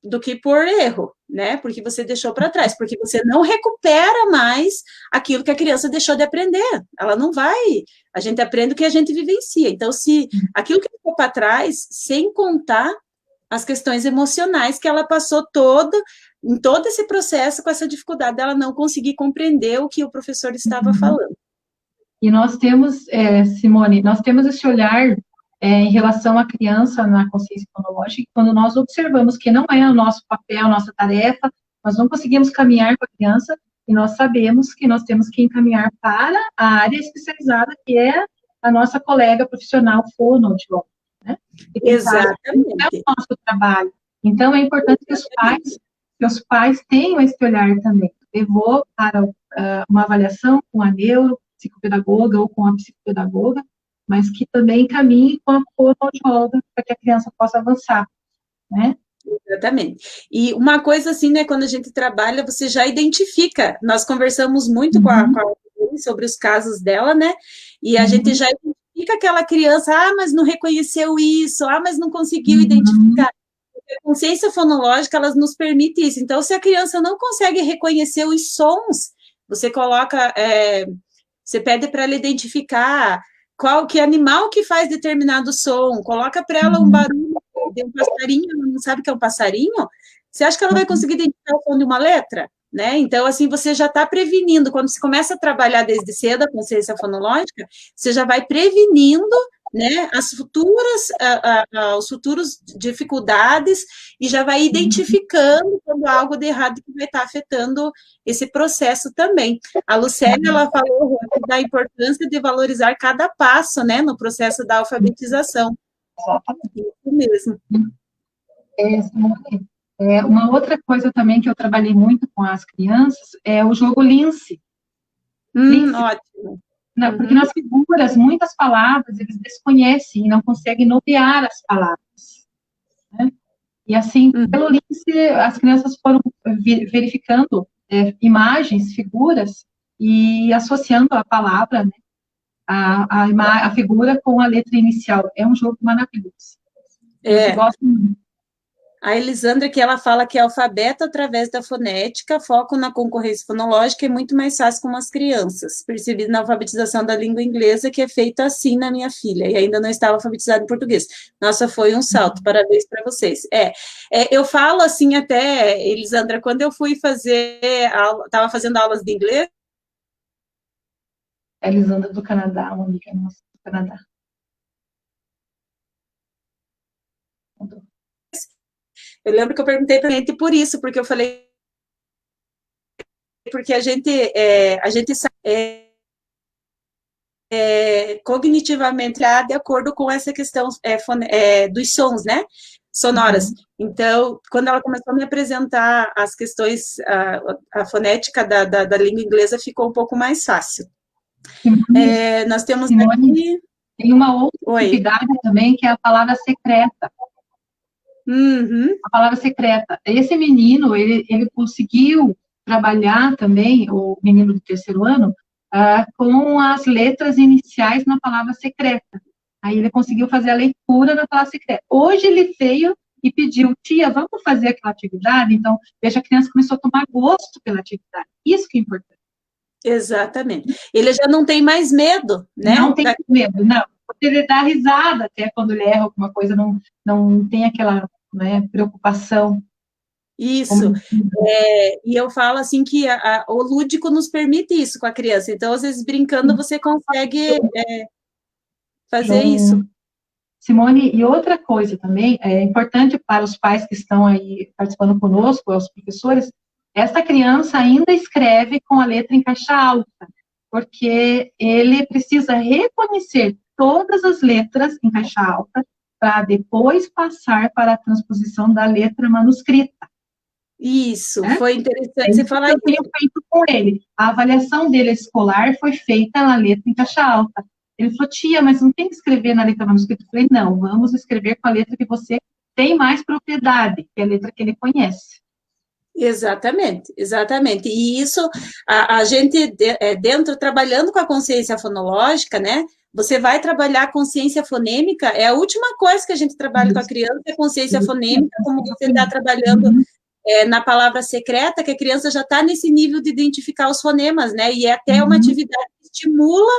do que por erro, né, porque você deixou para trás, porque você não recupera mais aquilo que a criança deixou de aprender, ela não vai, a gente aprende o que a gente vivencia, então se aquilo que ficou para trás, sem contar as questões emocionais que ela passou em todo esse processo, com essa dificuldade dela não conseguir compreender o que o professor estava falando. E nós temos, Simone, nós temos esse olhar em relação à criança na consciência fonológica, quando nós observamos que não é o nosso papel, a nossa tarefa, nós não conseguimos caminhar com a criança, e nós sabemos que nós temos que encaminhar para a área especializada, que é a nossa colega profissional fonoaudióloga, né? Exatamente. É o nosso trabalho. Então, é importante que os pais tenham esse olhar também. Levou para uma avaliação com a neuro, psicopedagoga ou com a psicopedagoga, mas que também caminhe com a fonoaudióloga para que a criança possa avançar, né? Exatamente. E uma coisa assim, né, quando a gente trabalha, você já identifica. Nós conversamos muito com a Adriane sobre os casos dela, né? E a gente já identifica aquela criança, mas não reconheceu isso, mas não conseguiu identificar. A consciência fonológica, elas nos permite isso. Então, se a criança não consegue reconhecer os sons, você coloca, você pede para ela identificar que animal que faz determinado som, coloca para ela um barulho de um passarinho, ela não sabe que é um passarinho, você acha que ela vai conseguir identificar o som de uma letra? Né? Então, assim, você já está prevenindo, quando você começa a trabalhar desde cedo a consciência fonológica, você já vai prevenindo, né, as futuros dificuldades e já vai identificando quando há algo de errado que vai estar afetando esse processo também. A Lucélia, ela falou da importância de valorizar cada passo, né, no processo da alfabetização. Isso mesmo. Simone, uma outra coisa também que eu trabalhei muito com as crianças é o jogo Lince. Ótimo. Não, porque nas figuras, muitas palavras, eles desconhecem e não conseguem nomear as palavras. Né? E assim, pelo Lince, as crianças foram verificando imagens, figuras, e associando a palavra, né, a figura com a letra inicial. É um jogo maravilhoso. Eu gosto muito. A Elisandra, que ela fala que é alfabeto através da fonética, foco na concorrência fonológica é muito mais fácil com as crianças. Percebi na alfabetização da língua inglesa que é feito assim na minha filha, e ainda não estava alfabetizada em português. Nossa, foi um salto, parabéns para vocês. Eu falo assim até, Elisandra, quando eu fui estava fazendo aulas de inglês. Elisandra do Canadá, uma amiga nossa do Canadá. Eu lembro que eu perguntei para a gente por isso, porque eu falei, porque a gente sabe, cognitivamente de acordo com essa questão dos sons, né? Sonoras. Então, quando ela começou a me apresentar as questões, a fonética da língua inglesa ficou um pouco mais fácil. Nós temos Simone, aqui... Tem uma outra atividade também, que é a palavra secreta. A palavra secreta. Esse menino, ele conseguiu trabalhar também, o menino do 3º ano, com as letras iniciais na palavra secreta. Aí ele conseguiu fazer a leitura da palavra secreta. Hoje ele veio e pediu, tia, vamos fazer aquela atividade? Então, veja, a criança começou a tomar gosto pela atividade. Isso que é importante. Exatamente. Ele já não tem mais medo, né? Não tem medo, não. Ele dá risada até quando ele erra alguma coisa, não tem aquela, né, preocupação. Isso. E eu falo assim que o lúdico nos permite isso com a criança. Então, às vezes, brincando, você consegue fazer isso. Simone, e outra coisa também, é importante para os pais que estão aí participando conosco, os professores, essa criança ainda escreve com a letra em caixa alta, porque ele precisa reconhecer todas as letras em caixa alta para depois passar para a transposição da letra manuscrita. Isso, foi interessante você falar isso. Eu tenho feito com ele. A avaliação dele escolar foi feita na letra em caixa alta. Ele falou, tia, mas não tem que escrever na letra manuscrita? Eu falei, não, vamos escrever com a letra que você tem mais propriedade, que é a letra que ele conhece. Exatamente, exatamente. E isso, a gente, dentro, trabalhando com a consciência fonológica, né? Você vai trabalhar a consciência fonêmica, é a última coisa que a gente trabalha com a criança, é a consciência fonêmica, como você está trabalhando na palavra secreta, que a criança já está nesse nível de identificar os fonemas, né? E é até uma atividade que estimula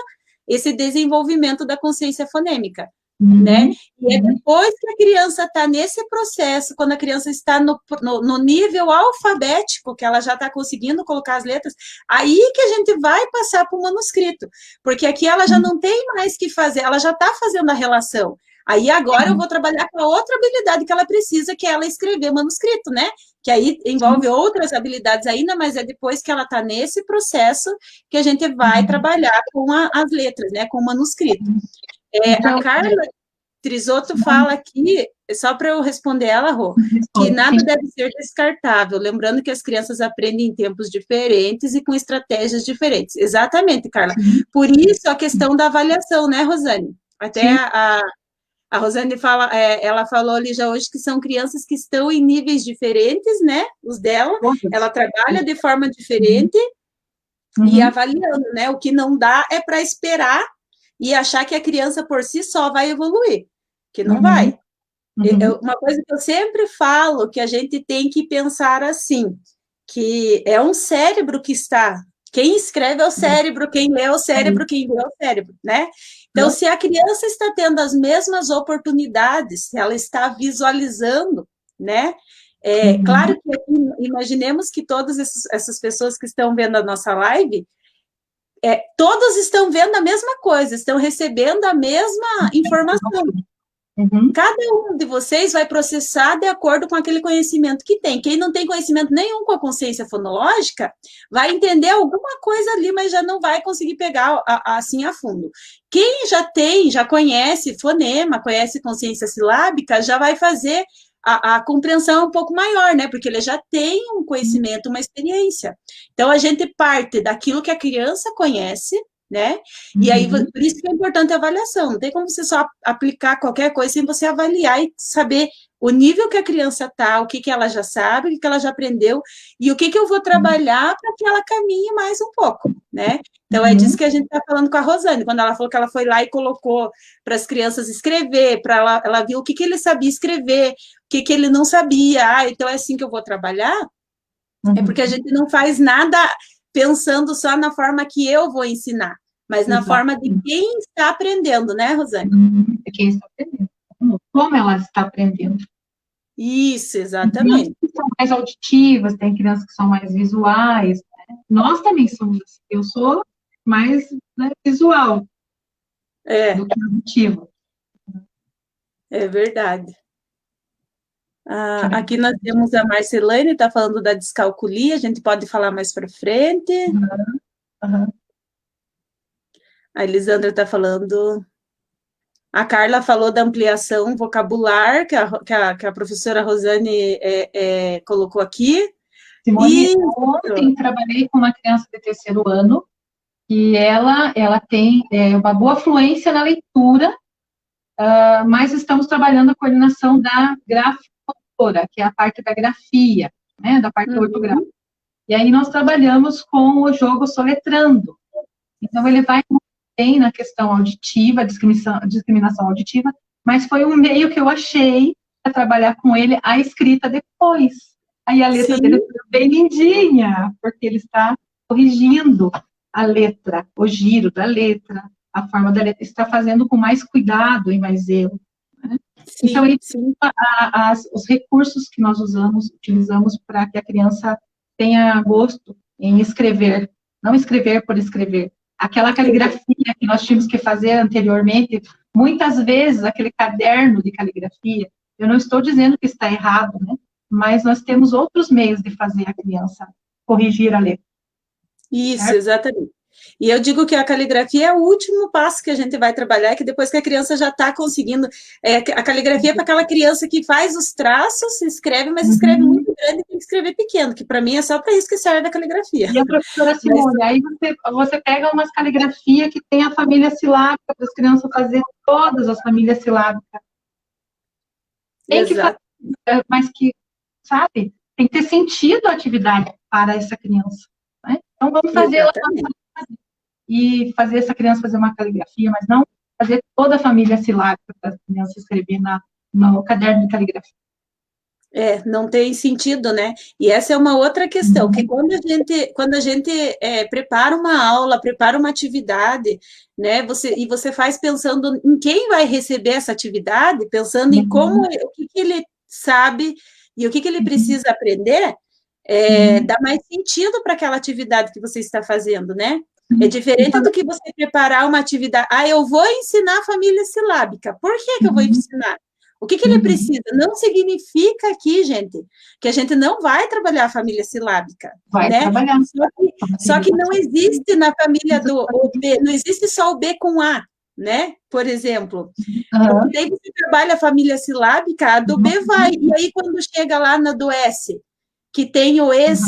esse desenvolvimento da consciência fonêmica, né? E é depois que a criança está nesse processo, quando a criança está no nível alfabético, que ela já está conseguindo colocar as letras, aí que a gente vai passar para o manuscrito, porque aqui ela já não tem mais que fazer, ela já está fazendo a relação. Aí agora eu vou trabalhar com a outra habilidade que ela precisa, que é ela escrever manuscrito, né? Que aí envolve outras habilidades ainda, mas é depois que ela está nesse processo que a gente vai trabalhar com as letras, né? Com o manuscrito. A Carla Trisotto fala aqui só para eu responder ela, Rô, que nada deve ser descartável, lembrando que as crianças aprendem em tempos diferentes e com estratégias diferentes. Exatamente, Carla. Por isso a questão da avaliação, né, Rosane? Até a Rosane fala, ela falou ali já hoje que são crianças que estão em níveis diferentes, né? Os dela, ela trabalha de forma diferente e avaliando, né? O que não dá é para esperar e achar que a criança por si só vai evoluir, que não vai. Uma coisa que eu sempre falo, que a gente tem que pensar assim, que é um cérebro que está... Quem escreve é o cérebro, quem lê é o cérebro, quem vê é o cérebro, né? Então, se a criança está tendo as mesmas oportunidades, se ela está visualizando, né? Claro que aqui, imaginemos que todas essas pessoas que estão vendo a nossa live, todos estão vendo a mesma coisa, estão recebendo a mesma informação. Cada um de vocês vai processar de acordo com aquele conhecimento que tem. Quem não tem conhecimento nenhum com a consciência fonológica vai entender alguma coisa ali, mas já não vai conseguir pegar assim a fundo. Quem já conhece fonema, conhece consciência silábica, já vai fazer a compreensão um pouco maior, né? Porque ele já tem um conhecimento, uma experiência. Então, a gente parte daquilo que a criança conhece, né? E aí, por isso que é importante a avaliação. Não tem como você só aplicar qualquer coisa sem você avaliar e saber o nível que a criança está, o que ela já sabe, o que ela já aprendeu, e o que eu vou trabalhar para que ela caminhe mais um pouco, né? Então, é disso que a gente está falando com a Rosane, quando ela falou que ela foi lá e colocou para as crianças escrever, para ela viu o que ele sabia escrever, o que ele não sabia. Então é assim que eu vou trabalhar? É porque a gente não faz nada pensando só na forma que eu vou ensinar, mas na forma de quem está aprendendo, né, Rosane? De quem está aprendendo. Como ela está aprendendo. Isso, exatamente. Tem crianças que são mais auditivas, tem crianças que são mais visuais, né? Nós também somos assim. Eu sou mais, né, visual do que auditiva. É verdade. Aqui nós temos a Marcelane, está falando da descalculia, a gente pode falar mais para frente. A Elisandra está falando... A Carla falou da ampliação vocabular, que a professora Rosane colocou aqui. Simone, ontem trabalhei com uma criança de 3º ano, e ela tem uma boa fluência na leitura, mas estamos trabalhando a coordenação da grafomotora, que é a parte da grafia, né, da parte ortográfica. E aí nós trabalhamos com o jogo soletrando. Então, ele vai bem na questão auditiva, discriminação auditiva, mas foi um meio que eu achei para trabalhar com ele a escrita depois. Aí a letra dele foi bem lindinha, porque ele está corrigindo a letra, o giro da letra, a forma da letra, está fazendo com mais cuidado e mais zelo. Né? Então, os recursos que nós utilizamos para que a criança tenha gosto em escrever, não escrever por escrever. Aquela caligrafia que nós tínhamos que fazer anteriormente, muitas vezes aquele caderno de caligrafia, eu não estou dizendo que está errado, né? Mas nós temos outros meios de fazer a criança corrigir a letra. Isso, certo? Exatamente. E eu digo que a caligrafia é o último passo que a gente vai trabalhar, que depois que a criança já está conseguindo... a caligrafia é para aquela criança que faz os traços, escreve, mas escreve muito grande e tem que escrever pequeno, que para mim é só para isso que serve a caligrafia. E a professora Simone, aí você pega umas caligrafias que tem a família silábica, para as crianças fazerem todas as famílias silábicas. Tem que fazer, mas que, sabe, tem que ter sentido a atividade para essa criança. Né? Então, vamos fazer e fazer essa criança fazer uma caligrafia, mas não fazer toda a família silábica para a criança escrever no caderno de caligrafia. Não tem sentido, né? E essa é uma outra questão, que quando a gente prepara uma aula, prepara uma atividade, né? Você faz pensando em quem vai receber essa atividade, pensando em como, o que ele sabe e o que ele precisa aprender, dá mais sentido para aquela atividade que você está fazendo, né? É diferente do que você preparar uma atividade. Eu vou ensinar a família silábica. Por que eu vou ensinar? O que ele precisa? Não significa aqui, gente, que a gente não vai trabalhar a família silábica. Vai trabalhar. Só que não existe na família do B, não existe só o B com A, né? Por exemplo. Aham. Porque daí você trabalha a família silábica, a do B vai. E aí, quando chega lá na do S, que tem o es,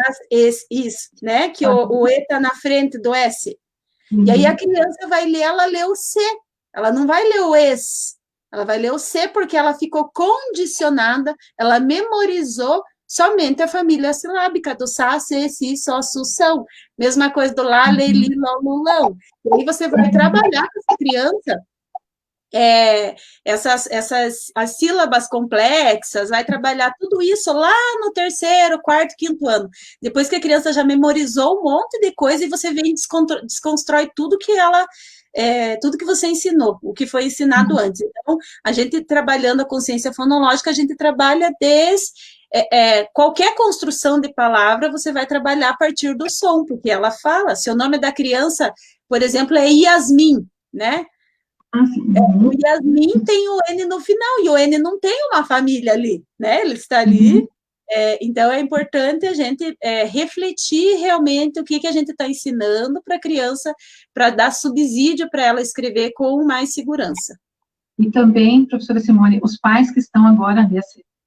as, es, is, né? Que o E está na frente do S. E aí a Uhum. criança vai ler, ela lê o C. Ela não vai ler o es. Ela vai ler o C porque ela ficou condicionada, ela memorizou somente a família silábica do Sá, Se, Si, Só, Su, São. Mesma coisa do Lá, Lê, Li, Ló, Lu, Lão. E aí você vai trabalhar com essa criança as sílabas complexas, vai trabalhar tudo isso lá no terceiro, quarto, quinto ano. Depois que a criança já memorizou um monte de coisa e você vem desconstrói tudo que ela tudo que você ensinou, o que foi ensinado antes. Então, a gente trabalhando a consciência fonológica, a gente trabalha qualquer construção de palavra, você vai trabalhar a partir do som, porque ela fala, se o nome da criança, por exemplo, é Yasmin, né? Ah, sim. O Yasmin tem o N no final, e o N não tem uma família ali, né? Ele está ali. Uhum. Então, é importante a gente refletir realmente o que a gente está ensinando para a criança, para dar subsídio para ela escrever com mais segurança. E também, professora Simone, os pais que estão agora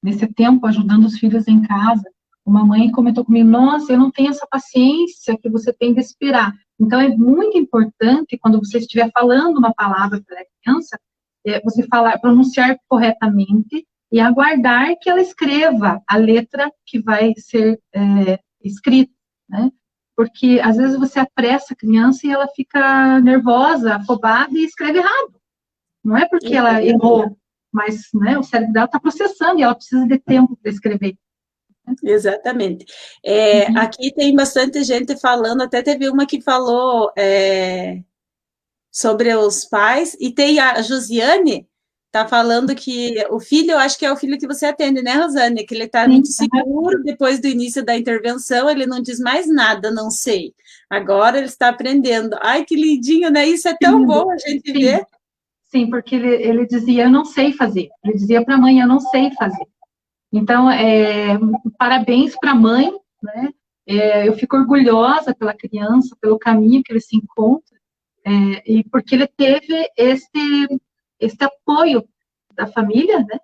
nesse tempo ajudando os filhos em casa, uma mãe comentou comigo, nossa, eu não tenho essa paciência que você tem de esperar. Então, é muito importante, quando você estiver falando uma palavra para a criança, você falar, pronunciar corretamente e aguardar que ela escreva a letra que vai ser escrita, né? Porque, às vezes, você apressa a criança e ela fica nervosa, afobada e escreve errado. Não é porque ela errou, mas né, o cérebro dela está processando e ela precisa de tempo para escrever. Exatamente. Aqui tem bastante gente falando, até teve uma que falou sobre os pais, e tem a Josiane, tá falando que o filho, eu acho que é o filho que você atende, né, Rosane? Que ele está muito seguro depois do início da intervenção, ele não diz mais nada, não sei. Agora ele está aprendendo. Ai, que lindinho, né? Isso é tão bom a gente ver. Sim, porque ele dizia, eu não sei fazer. Ele dizia para a mãe, eu não sei fazer. Então, parabéns para a mãe, né? Eu fico orgulhosa pela criança, pelo caminho que ele se encontra, e porque ele teve este apoio da família, né?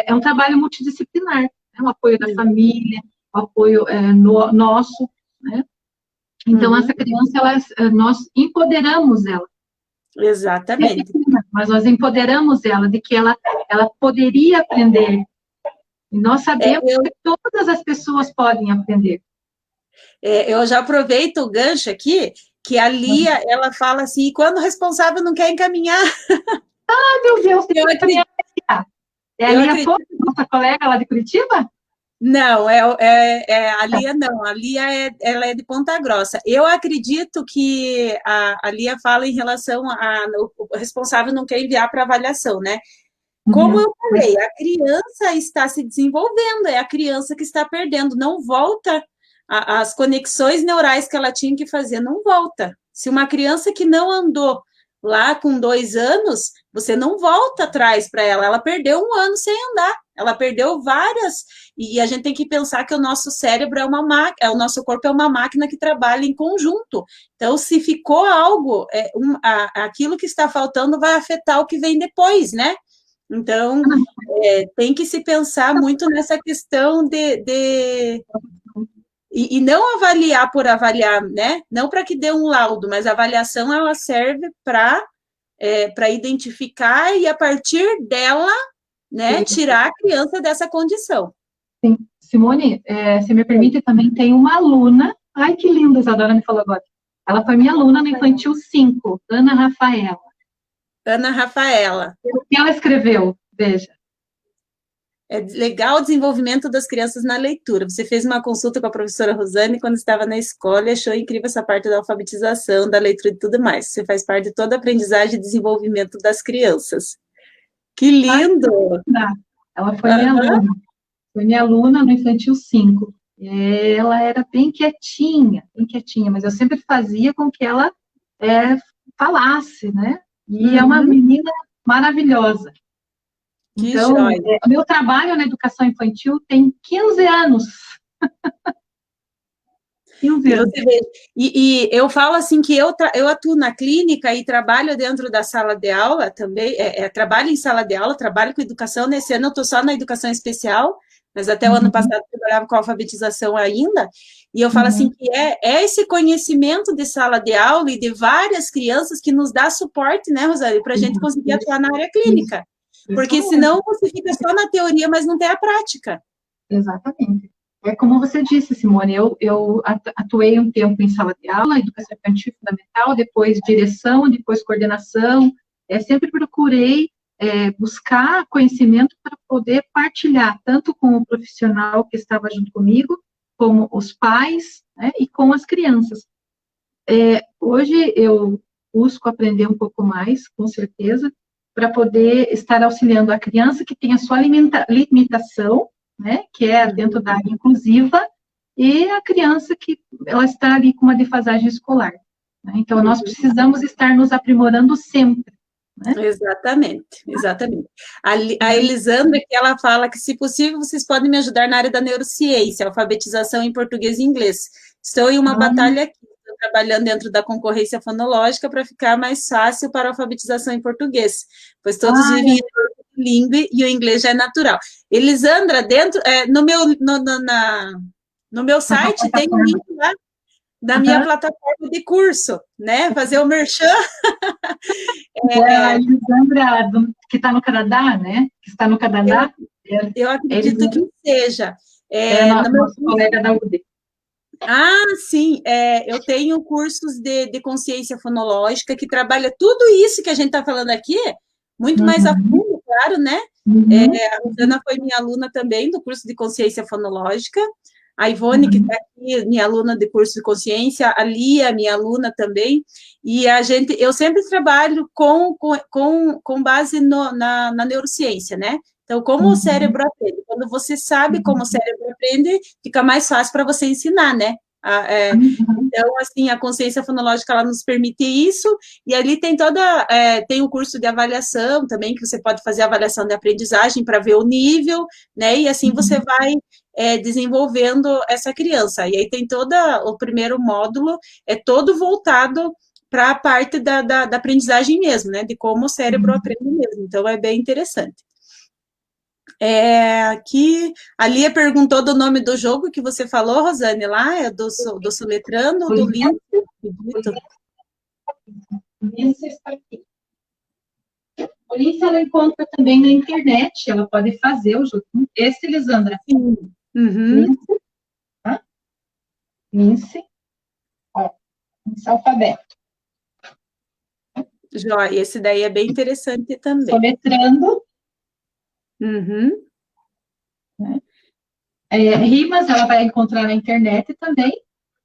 É um trabalho multidisciplinar, né? O apoio da família, o apoio nosso, né? Então, essa criança, nós empoderamos ela. Exatamente. Mas nós empoderamos ela de que ela poderia aprender. E nós sabemos que todas as pessoas podem aprender. Eu já aproveito o gancho aqui, que a Lia, ela fala assim, e quando o responsável não quer encaminhar? Ah, meu Deus, eu acredito. É a Lia Fogo, nossa colega lá de Curitiba? Não, a Lia não, a Lia ela é de Ponta Grossa. Eu acredito que a Lia fala em relação o responsável não quer enviar para avaliação, né? Como eu falei, a criança está se desenvolvendo, é a criança que está perdendo, não volta, as conexões neurais que ela tinha que fazer, não volta. Se uma criança que não andou lá com 2 anos, você não volta atrás para ela, ela perdeu 1 ano sem andar, ela perdeu várias, e a gente tem que pensar que o nosso cérebro é uma máquina, o nosso corpo é uma máquina que trabalha em conjunto. Então, se ficou algo, aquilo que está faltando vai afetar o que vem depois, né? Então, tem que se pensar muito nessa questão e não avaliar por avaliar, né? Não para que dê um laudo, mas a avaliação ela serve para identificar e, a partir dela, né, tirar a criança dessa condição. Sim. Simone, se me permite, também tem uma aluna, ai que linda, a Isadora me falou agora, ela foi minha aluna no Infantil 5, Ana Rafaela. Ana Rafaela. O que ela escreveu? Veja. É legal o desenvolvimento das crianças na leitura. Você fez uma consulta com a professora Rosane quando estava na escola e achou incrível essa parte da alfabetização, da leitura e tudo mais. Você faz parte de toda a aprendizagem e desenvolvimento das crianças. Que lindo! Ela foi minha aluna. Foi minha aluna no Infantil 5. Ela era bem quietinha, mas eu sempre fazia com que ela falasse, né? E é uma menina maravilhosa. Que então, joia. O meu trabalho na educação infantil tem 15 anos. E o E verde? você vê, e eu falo assim que eu atuo na clínica e trabalho dentro da sala de aula também, trabalho em sala de aula, trabalho com educação, nesse ano eu estou só na educação especial, mas até o ano Uhum, passado eu trabalhava com alfabetização ainda, e eu falo assim uhum, que é esse conhecimento de sala de aula e de várias crianças que nos dá suporte, né, Rosário, para a gente conseguir atuar na área isso, clínica, isso porque mesmo. senão você fica só na teoria, mas não tem a prática. Exatamente. É como você disse, Simone, eu atuei um tempo em sala de aula, educação infantil fundamental, depois direção, depois coordenação. Sempre procurei buscar conhecimento para poder partilhar, tanto com o profissional que estava junto comigo, como os pais, né, e com as crianças. Hoje eu busco aprender um pouco mais, com certeza, para poder estar auxiliando a criança que tem a sua limitação, né, que é dentro da área inclusiva, e a criança que ela está ali com uma defasagem escolar. Né? Então, nós precisamos estar nos aprimorando sempre. Né? Exatamente, exatamente. A Elisandra, que ela fala que, se possível, vocês podem me ajudar na área da neurociência, alfabetização em português e inglês. Estou em uma batalha aqui, estou trabalhando dentro da concorrência fonológica para ficar mais fácil para a alfabetização em português, pois todos vivem em língua e o inglês já é natural. Elisandra, no meu site tem um link lá da minha plataforma de curso, né? Fazer o merchan. A Elisandra, que está no Canadá, né? Que está no Canadá. Eu acredito que seja. Nosso colega da UD. Ah, sim, eu tenho cursos de consciência fonológica que trabalha tudo isso que a gente está falando aqui, muito mais a fundo, claro, né? A Rosana foi minha aluna também do curso de consciência fonológica, a Ivone, que está aqui, minha aluna de curso de consciência, a Lia, minha aluna também, e eu sempre trabalho com base na neurociência, né? Então, como o cérebro aprende? Quando você sabe como o cérebro aprende, fica mais fácil para você ensinar, né? Então, assim, a consciência fonológica, ela nos permite isso, e ali tem tem o curso de avaliação também, que você pode fazer avaliação de aprendizagem para ver o nível, né? E assim você vai desenvolvendo essa criança. E aí tem o primeiro módulo, é todo voltado para a parte da aprendizagem mesmo, né? De como o cérebro aprende mesmo. Então, é bem interessante. Aqui, a Lia perguntou do nome do jogo que você falou, Rosane, lá, do Soletrando ou do Link? Polícia está aqui. Polícia ela encontra também na internet, ela pode fazer o jogo. Esse, Elisandra. Sim. Uhum. Lince. Esse alfabeto. Joia, esse daí é bem interessante também. Soletrando. Uhum. Rimas ela vai encontrar na internet também,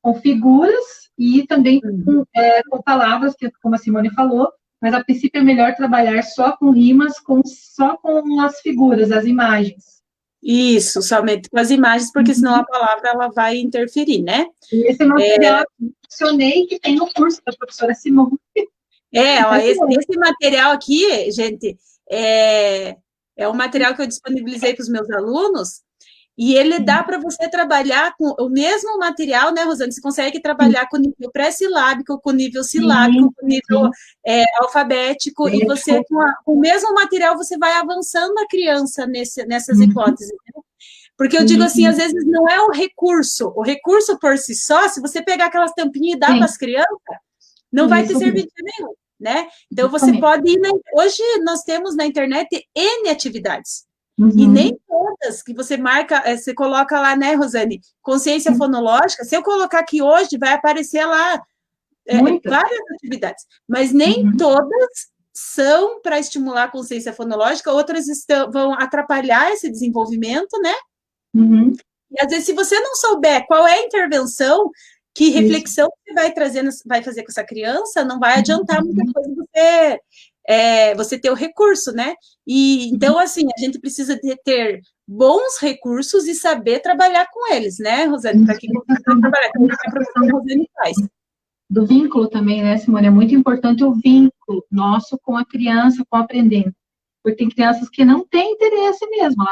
com figuras e também com palavras, que, como a Simone falou, mas a princípio é melhor trabalhar só com rimas, só com as figuras, as imagens. Isso, somente com as imagens, porque senão a palavra ela vai interferir, né? E esse material que eu mencionei, que tem no curso da professora Simone. Esse material aqui, gente, é um material que eu disponibilizei para os meus alunos, e ele dá para você trabalhar com o mesmo material, né, Rosane? Você consegue trabalhar com o nível pré-silábico, com o nível silábico, com o nível alfabético, e você, com o mesmo material, você vai avançando a criança nessas hipóteses. Né? Porque eu digo assim, às vezes não é o recurso por si só, se você pegar aquelas tampinhas e dar para as crianças, não vai ter serviço nenhum, né? Então, você pode ir... Hoje, nós temos na internet N atividades. E nem todas que você marca, você coloca lá, né, Rosane? Consciência fonológica. Se eu colocar aqui hoje, vai aparecer lá várias atividades. Mas nem todas são para estimular a consciência fonológica, outras vão atrapalhar esse desenvolvimento, né? E às vezes, se você não souber qual é a intervenção, que reflexão você vai fazer com essa criança, não vai adiantar muita coisa você ter o recurso, né? E então, assim, a gente precisa ter bons recursos e saber trabalhar com eles, né, Rosane? Para que trabalhar com a professora Rosane faz. Do vínculo também, né, Simone? É muito importante o vínculo nosso com a criança, com o aprendente. Porque tem crianças que não têm interesse mesmo.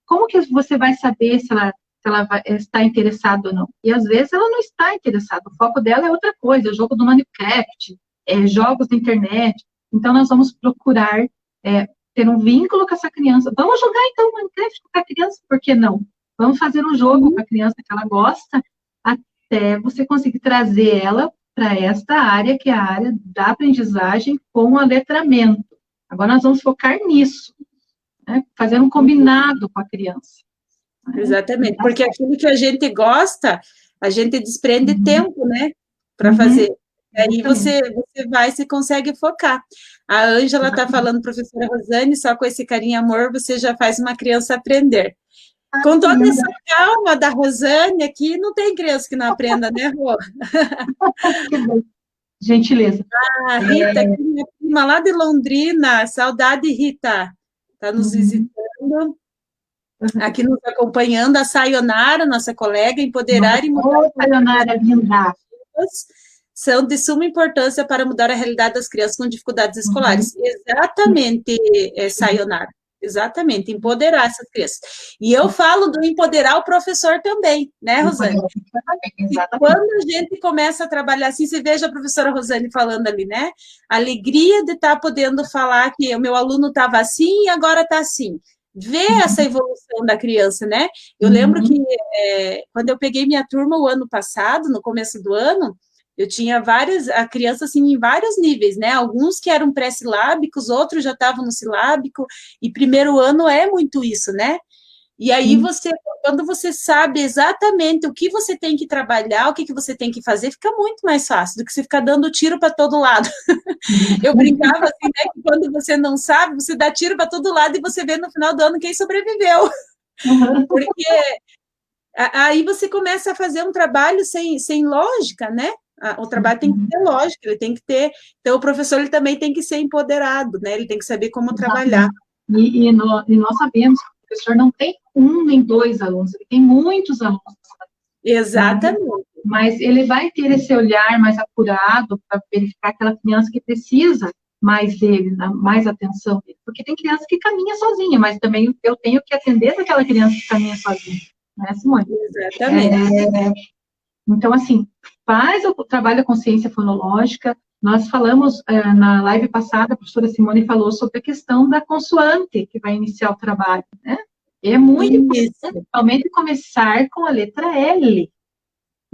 Como que você vai saber se ela se ela está interessada ou não. E às vezes ela não está interessada, o foco dela é outra coisa, é jogo do Minecraft, jogos da internet. Então nós vamos procurar ter um vínculo com essa criança. Vamos jogar então Minecraft com a criança, por que não? Vamos fazer um jogo com a criança que ela gosta, até você conseguir trazer ela para esta área, que é a área da aprendizagem com o letramento. Agora nós vamos focar nisso, né? Fazer um combinado com a criança. Exatamente, porque aquilo que a gente gosta, a gente desprende tempo, né, para fazer. E aí você consegue focar. A Ângela está falando, professora Rosane, só com esse carinho e amor você já faz uma criança aprender. Com toda essa calma da Rosane aqui, não tem criança que não aprenda, né, Rô? Gentileza. Ah, Rita, aqui, minha prima lá de Londrina, saudade, Rita, está nos visitando, aqui nos acompanhando, a Sayonara, nossa colega, empoderar e mudar. Sayonara, linda. São de suma importância para mudar a realidade das crianças com dificuldades escolares. Exatamente, Sayonara. Exatamente, empoderar essas crianças. E eu falo do empoderar o professor também, né, Rosane? E quando a gente começa a trabalhar assim, você veja a professora Rosane falando ali, né? A alegria de estar podendo falar que o meu aluno estava assim e agora está assim. Ver essa evolução da criança, né? Eu lembro que quando eu peguei minha turma o ano passado, no começo do ano, eu tinha a criança assim em vários níveis, né? Alguns que eram pré-silábicos, outros já estavam no silábico, e primeiro ano é muito isso, né? E aí quando você sabe exatamente o que você tem que trabalhar, o que você tem que fazer, fica muito mais fácil do que você ficar dando tiro para todo lado. Eu brincava assim, né? Que quando você não sabe, você dá tiro para todo lado e você vê no final do ano quem sobreviveu. Porque aí você começa a fazer um trabalho sem lógica, né? O trabalho tem que ter lógica, ele tem que ter... Então, o professor ele também tem que ser empoderado, né? Ele tem que saber como trabalhar. E nós sabemos que o professor não tem um nem dois alunos, ele tem muitos alunos. Exatamente. Mas ele vai ter esse olhar mais apurado para verificar aquela criança que precisa mais dele, mais atenção dele. Porque tem criança que caminha sozinha, mas também eu tenho que atender aquela criança que caminha sozinha. Não é, Simone? Exatamente. Então, assim, faz o trabalho da consciência fonológica. Nós falamos na live passada, a professora Simone falou sobre a questão da consoante que vai iniciar o trabalho, né? É muito importante, principalmente, começar com a letra L.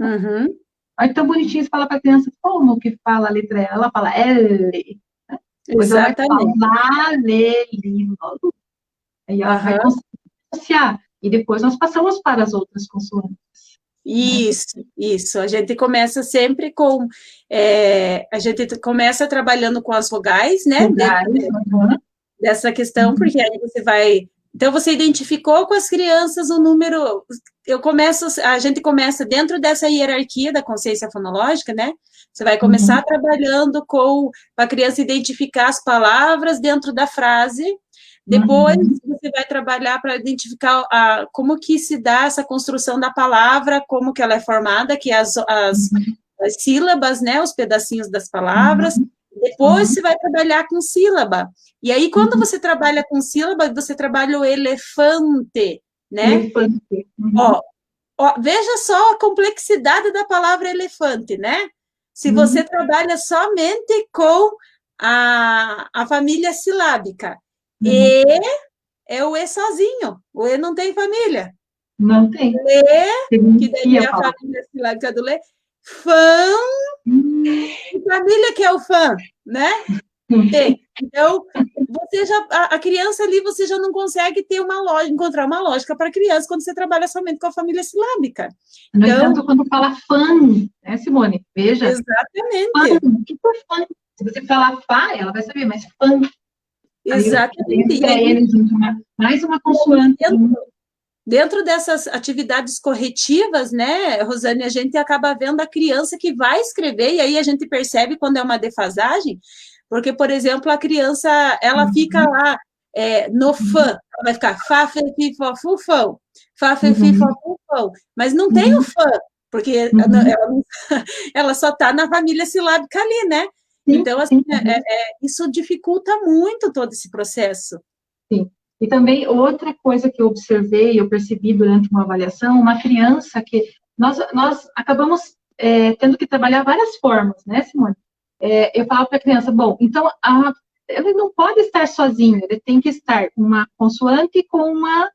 Olha, tão bonitinho, você fala para a criança, como que fala a letra L? Ela fala L. Né? Depois ela vai falar L. Aí ela vai associar. E depois nós passamos para as outras consoantes. Isso. A gente começa sempre com... a gente começa trabalhando com as vogais, né? Dessa questão, porque aí você vai... Então, você identificou com as crianças o número... A gente começa dentro dessa hierarquia da consciência fonológica, né? Você vai começar trabalhando com a criança identificar as palavras dentro da frase. Depois, você vai trabalhar para identificar como que se dá essa construção da palavra, como que ela é formada, que as sílabas, né, os pedacinhos das palavras. Depois, você vai trabalhar com sílaba. E aí, quando você trabalha com sílaba, você trabalha o elefante, né? Elefante. Veja só a complexidade da palavra elefante, né? Se você trabalha somente com a família silábica, E é o E sozinho. O E não tem família. Não tem. Lê, que daí é a família silábica do Lê. Fã, que família que é o fã, né? Tem. Então, a criança ali, você já não consegue ter encontrar uma lógica para a criança quando você trabalha somente com a família silábica. No entanto, quando fala fã, né, Simone? Veja. Exatamente. Fã, o que é fã? Se você falar fá, ela vai saber, mas fã. Exatamente. Mais uma consoante. Dentro dessas atividades corretivas, né, Rosane, a gente acaba vendo a criança que vai escrever, e aí a gente percebe quando é uma defasagem, porque, por exemplo, a criança, ela fica lá no fã, ela vai ficar fá, fê, fi, fó, fu, fão, fá, fê, fi, fó, fu, fão, mas não tem o fã, porque ela só está na família silábica ali, né? Então, assim, isso dificulta muito todo esse processo. Sim. E também outra coisa que eu observei, eu percebi durante uma avaliação, uma criança que nós acabamos tendo que trabalhar várias formas, né, Simone? Eu falava para a criança, bom, então ele não pode estar sozinho, ele tem que estar uma consoante com uma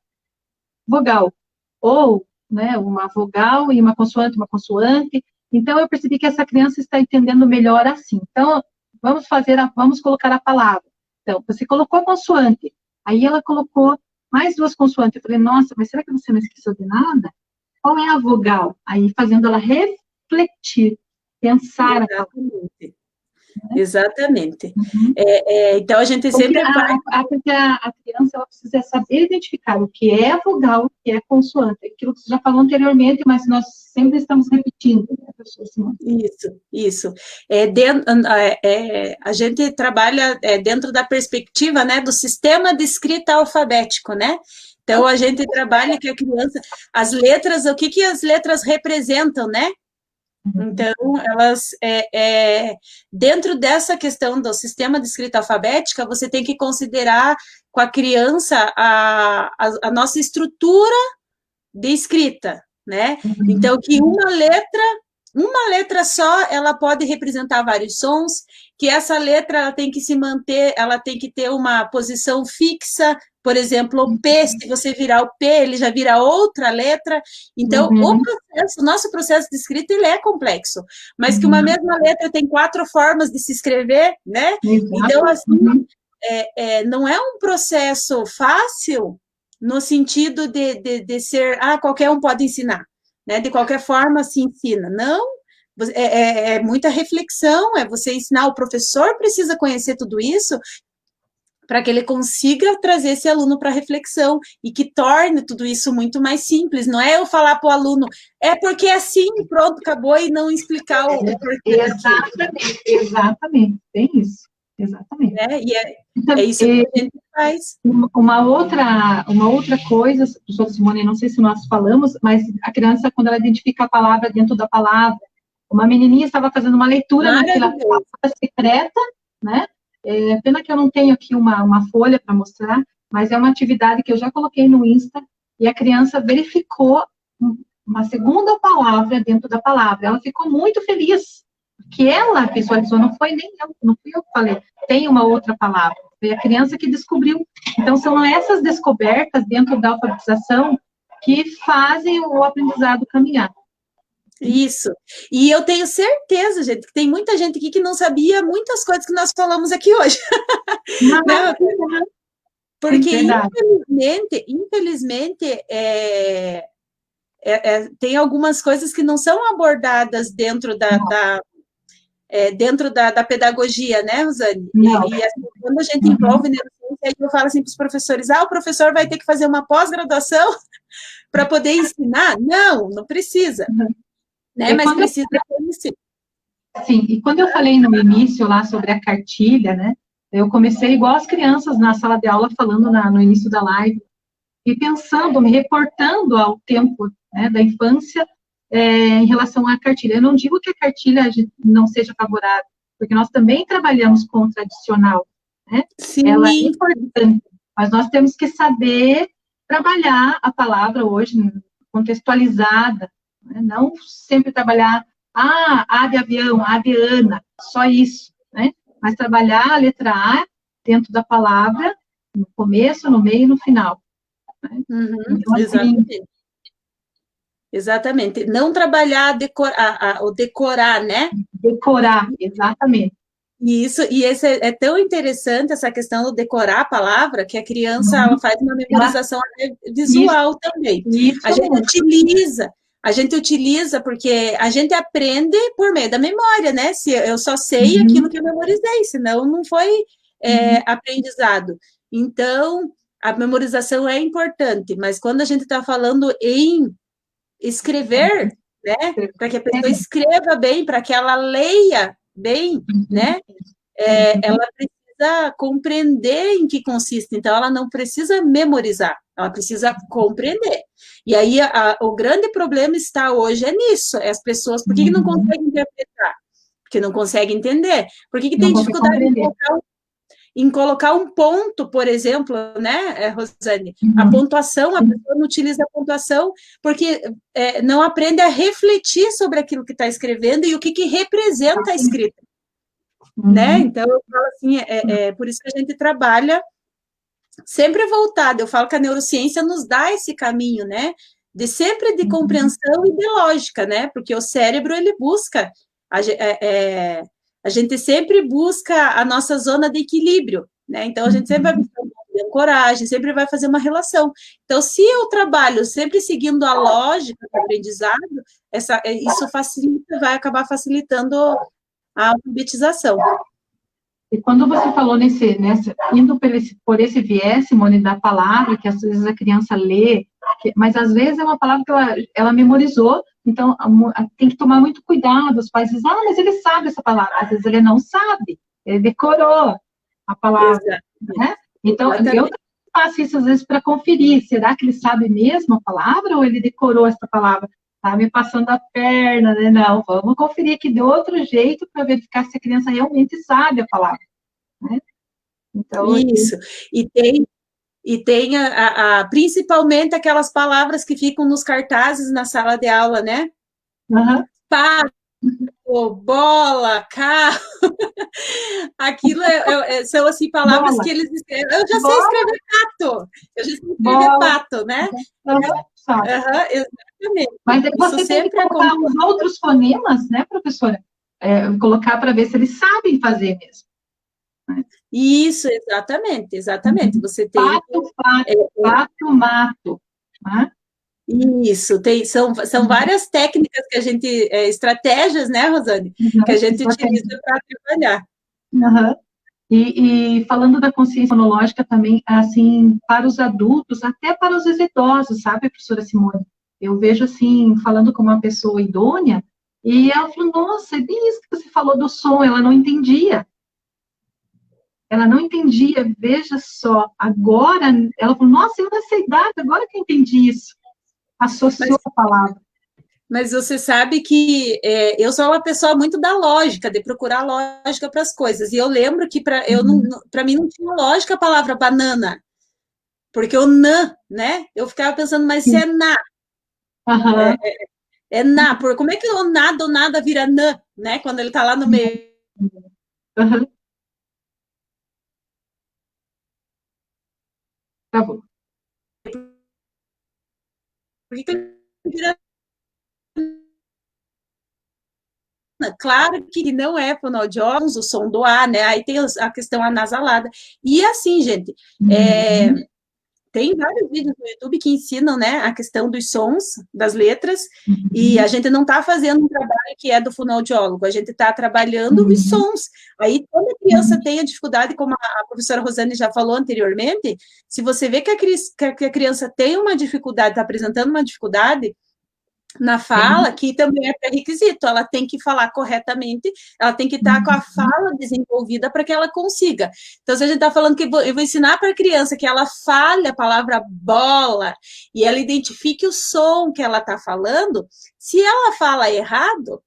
vogal, ou, né, uma vogal e uma consoante, uma consoante. Então, eu percebi que essa criança está entendendo melhor assim. Então, vamos colocar a palavra. Então, você colocou a consoante, aí ela colocou mais duas consoantes. Eu falei, nossa, mas será que você não esqueceu de nada? Qual é a vogal? Aí, fazendo ela refletir, pensar. Exatamente. Exatamente. Uhum. Então, a gente Porque sempre vai... a criança ela precisa saber identificar o que é a vogal, o que é a consoante. Aquilo que você já falou anteriormente, mas nós sempre estamos repetindo, né, professor Simone? Isso. A gente trabalha dentro da perspectiva, né, do sistema de escrita alfabético, né? Então, a gente trabalha que a criança... As letras, o que as letras representam, né? Então, elas, dentro dessa questão do sistema de escrita alfabética, você tem que considerar com a criança a nossa estrutura de escrita, né? Então, que uma letra só, ela pode representar vários sons, que essa letra ela tem que se manter, ela tem que ter uma posição fixa, por exemplo, o P, se você virar o P, ele já vira outra letra. Então, o nosso processo de escrita, ele é complexo, mas que uma mesma letra tem 4 formas de se escrever, né? Então, assim, não é um processo fácil no sentido de ser, qualquer um pode ensinar, né? De qualquer forma se ensina. Não, é muita reflexão, você ensinar, o professor precisa conhecer tudo isso para que ele consiga trazer esse aluno para reflexão e que torne tudo isso muito mais simples. Não é eu falar para o aluno, porque é assim, pronto, acabou, e não explicar o porquê. Exatamente, tem isso. Exatamente. E é isso que a gente faz. Uma outra coisa, professora Simone, não sei se nós falamos, mas a criança, quando ela identifica a palavra dentro da palavra, uma menininha estava fazendo uma leitura naquela palavra secreta, né? Pena que eu não tenho aqui uma folha para mostrar, mas é uma atividade que eu já coloquei no Insta, e a criança verificou uma segunda palavra dentro da palavra. Ela ficou muito feliz, porque ela visualizou, não fui eu que falei, tem uma outra palavra. Foi a criança que descobriu. Então, são essas descobertas dentro da alfabetização que fazem o aprendizado caminhar. Isso. E eu tenho certeza, gente, que tem muita gente aqui que não sabia muitas coisas que nós falamos aqui hoje. Não, porque, infelizmente, tem algumas coisas que não são abordadas dentro dentro da pedagogia, né, Rosane? E assim, quando a gente envolve neurociência, eu falo assim para os professores, o professor vai ter que fazer uma pós-graduação para poder ensinar? Não precisa. Né? Mas precisa conhecer. Sim, e quando eu falei no início lá sobre a cartilha, né, eu comecei igual as crianças na sala de aula falando no início da live, e pensando, me reportando ao tempo, né, da infância, em relação à cartilha. Eu não digo que a cartilha não seja favorável, porque nós também trabalhamos com o tradicional, né? Sim. Ela é importante, mas nós temos que saber trabalhar a palavra hoje contextualizada, né? Não sempre trabalhar, A de avião, A de Ana, só isso, né? Mas trabalhar a letra A dentro da palavra, no começo, no meio e no final. Né? Então, exatamente. Exatamente. Não trabalhar o decorar, né? Decorar, exatamente. E esse é tão interessante, essa questão do decorar a palavra, que a criança ela faz uma memorização visual também. A gente utiliza porque a gente aprende por meio da memória, né? Se eu só sei aquilo que eu memorizei, senão não foi aprendizado. Então, a memorização é importante, mas quando a gente está falando em escrever, né? Para que a pessoa escreva bem, para que ela leia bem, né? Ela precisa compreender em que consiste, então ela não precisa memorizar, ela precisa compreender. E aí o grande problema está hoje nisso, as pessoas, por que não conseguem interpretar? Porque não conseguem entender. Por que tem dificuldade em colocar em colocar um ponto, por exemplo, né, Rosane? A Uhum. pontuação, a pessoa não utiliza a pontuação porque não aprende a refletir sobre aquilo que está escrevendo e o que representa a escrita, né? Uhum. Então, eu falo assim, por isso que a gente trabalha sempre voltado. Eu falo que a neurociência nos dá esse caminho, né? De sempre de compreensão e de lógica, né? Porque o cérebro, ele busca, a gente sempre busca a nossa zona de equilíbrio, né? Então, a gente sempre vai buscar uma coragem, sempre vai fazer uma relação. Então, se eu trabalho sempre seguindo a lógica do aprendizado, isso facilita, vai acabar facilitando a alfabetização. E quando você falou indo por esse viés, Simone, da palavra, que às vezes a criança lê, mas às vezes é uma palavra que ela memorizou, então tem que tomar muito cuidado. Os pais dizem, mas ele sabe essa palavra. Às vezes ele não sabe, ele decorou a palavra, né? Então, eu faço isso às vezes para conferir, será que ele sabe mesmo a palavra ou ele decorou essa palavra? Tá me passando a perna, né? Não, vamos conferir aqui de outro jeito para verificar se a criança realmente sabe a palavra, né? Então, isso. E tem principalmente aquelas palavras que ficam nos cartazes na sala de aula, né? Pato, bola, carro. Aquilo são assim palavras bola. Que eles escrevem. Eu já sei escrever pato. Eu já sei escrever pato, né? Exatamente. Mas você tem que colocar os outros fonemas, né, professora? Colocar para ver se eles sabem fazer mesmo. Isso, exatamente. Você tem pato, mato. Né? Isso, são várias técnicas que a gente, estratégias, né, Rosane, que a gente utiliza para trabalhar. E falando da consciência fonológica também, assim, para os adultos, até para os idosos, sabe, professora Simone? Eu vejo, assim, falando com uma pessoa idônea, e ela falou, nossa, é bem isso que você falou do som, ela não entendia. Veja só, agora, ela falou, nossa, eu nessa idade, agora que eu entendi isso. Associou a palavra. Mas você sabe que eu sou uma pessoa muito da lógica, de procurar lógica para as coisas. E eu lembro que para mim não tinha lógica a palavra banana, porque o nã, né? Eu ficava pensando, mas se é na? É na, como é que o nada vira nã, né? Quando ele está lá no meio. Tá bom. Por que ele vira? Claro que não é fonoaudiólogos, o som do A, né? Aí tem a questão anasalada. E assim, gente, tem vários vídeos no YouTube que ensinam, né, a questão dos sons, das letras, e a gente não está fazendo um trabalho que é do fonoaudiólogo, a gente está trabalhando os sons. Aí, quando a criança tem a dificuldade, como a professora Rosane já falou anteriormente, se você vê que a criança tem uma dificuldade, está apresentando uma dificuldade na fala, que também é pré-requisito, ela tem que falar corretamente, ela tem que estar com a fala desenvolvida para que ela consiga. Então, se a gente está falando que eu vou ensinar para a criança que ela fale a palavra bola e ela identifique o som que ela está falando, se ela fala errado,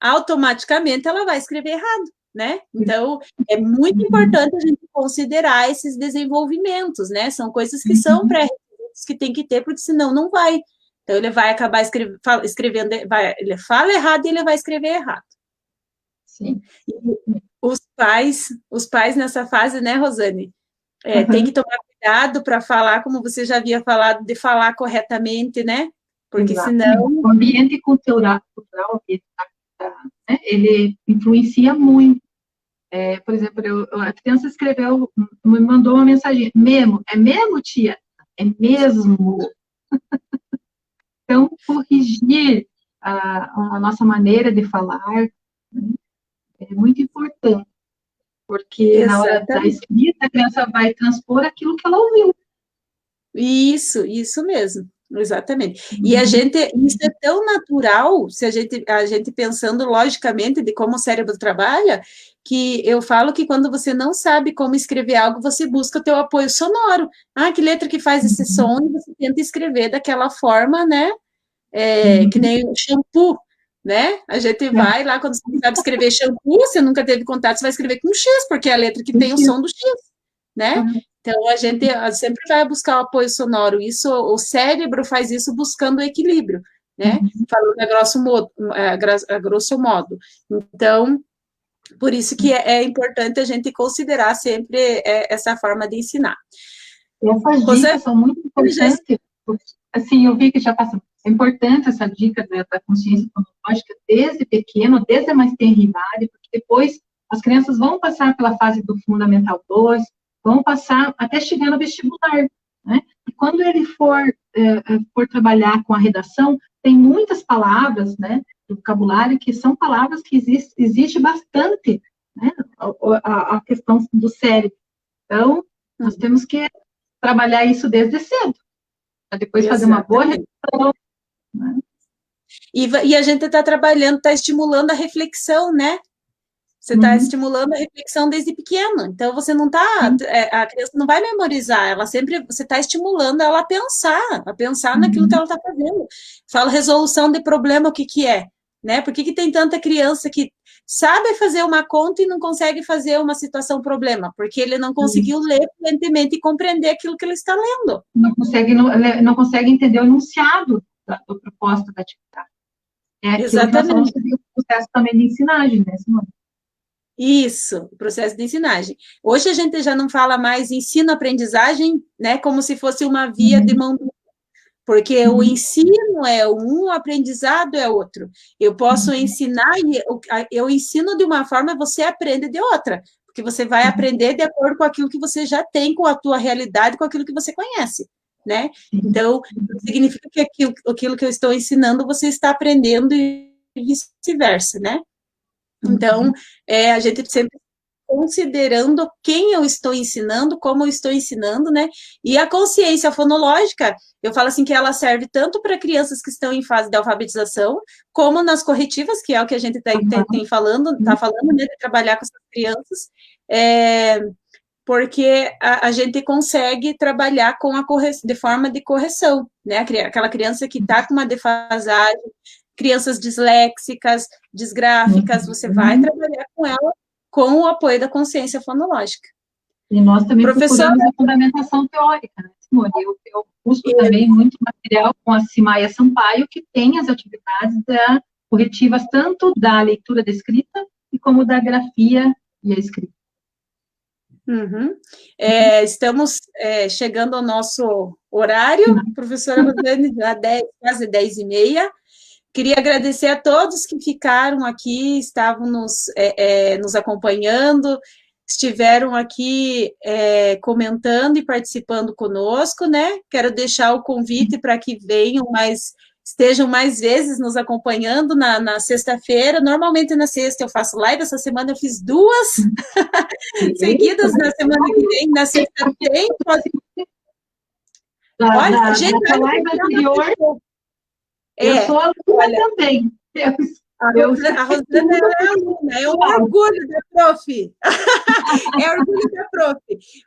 automaticamente ela vai escrever errado, né? Então, é muito importante a gente considerar esses desenvolvimentos, né? São coisas que são pré-requisitos que tem que ter, porque senão não vai. Então, ele vai acabar escrevendo, ele fala errado e ele vai escrever errado. Sim. E os pais nessa fase, né, Rosane, tem que tomar cuidado para falar, como você já havia falado, de falar corretamente, né? Porque senão... O ambiente cultural né, ele influencia muito. Por exemplo, a criança me mandou uma mensagem, é mesmo, tia? É mesmo? Então, corrigir a nossa maneira de falar, né, é muito importante, porque exatamente. Na hora da escrita, a criança vai transpor aquilo que ela ouviu. Isso mesmo, exatamente. E isso é tão natural, se a gente pensando logicamente de como o cérebro trabalha, que eu falo que quando você não sabe como escrever algo, você busca o teu apoio sonoro. Que letra que faz esse som, e você tenta escrever daquela forma, né? Que nem o shampoo, né? A gente vai lá, quando você não sabe escrever shampoo, você nunca teve contato, você vai escrever com X, porque é a letra que tem o som do X. né? Então, a gente sempre vai buscar o apoio sonoro. Isso, o cérebro faz isso buscando o equilíbrio, né? Falando a grosso modo. Então, por isso que é importante a gente considerar sempre essa forma de ensinar. Essas dicas são muito importantes. Assim, eu vi que já passa. É importante essa dica da consciência fonológica desde pequeno, desde a mais tenra idade, porque depois as crianças vão passar pela fase do Fundamental 2, vão passar até chegar no vestibular, né? E quando ele for trabalhar com a redação, tem muitas palavras, né, do vocabulário, que são palavras que existe bastante, né, a questão do cérebro. Então, nós temos que trabalhar isso desde cedo, para depois fazer uma boa redação. Né? E a gente está trabalhando, está estimulando a reflexão, né? Você está estimulando a reflexão desde pequeno. Então, você não está... a criança não vai memorizar, ela sempre... Você está estimulando ela a pensar naquilo que ela está fazendo. Fala resolução de problema, o que que é? Né? Por que tem tanta criança que sabe fazer uma conta e não consegue fazer uma situação problema? Porque ele não conseguiu ler fluentemente e compreender aquilo que ele está lendo. Não consegue entender o enunciado do propósito da atividade. Exatamente. O processo também de ensinagem, né, Simone? Isso, o processo de ensinagem. Hoje a gente já não fala mais ensino-aprendizagem, né, como se fosse uma via de mão dupla, porque o ensino é um, o aprendizado é outro. Eu posso ensinar, e eu ensino de uma forma, você aprende de outra, porque você vai aprender de acordo com aquilo que você já tem, com a tua realidade, com aquilo que você conhece, né? Então, significa que aquilo que eu estou ensinando, você está aprendendo e vice-versa, né? Então, a gente sempre considerando quem eu estou ensinando, como eu estou ensinando, né? E a consciência fonológica, eu falo assim que ela serve tanto para crianças que estão em fase de alfabetização, como nas corretivas, que é o que a gente está falando, né, de trabalhar com essas crianças, porque a gente consegue trabalhar com de forma de correção, né? Aquela criança que está com uma defasagem, crianças disléxicas, disgráficas, você vai trabalhar com ela com o apoio da consciência fonológica. E nós também procuramos a fundamentação teórica, né, Simone? Eu busco também muito material com a Simaia Sampaio, que tem as atividades corretivas tanto da leitura da escrita e como da grafia e a escrita. Estamos chegando ao nosso horário, professora Rosane, já quase 10h30. Queria agradecer a todos que ficaram aqui, estavam nos acompanhando, estiveram aqui comentando e participando conosco, né? Quero deixar o convite para que estejam mais vezes nos acompanhando na sexta-feira. Normalmente na sexta eu faço live, essa semana eu fiz 2 seguidas, na semana que vem, na sexta tem. Olha, gente, a live anterior... Eu sou aluna também. A Rosana é aluna, é um orgulho da prof. É orgulho da prof.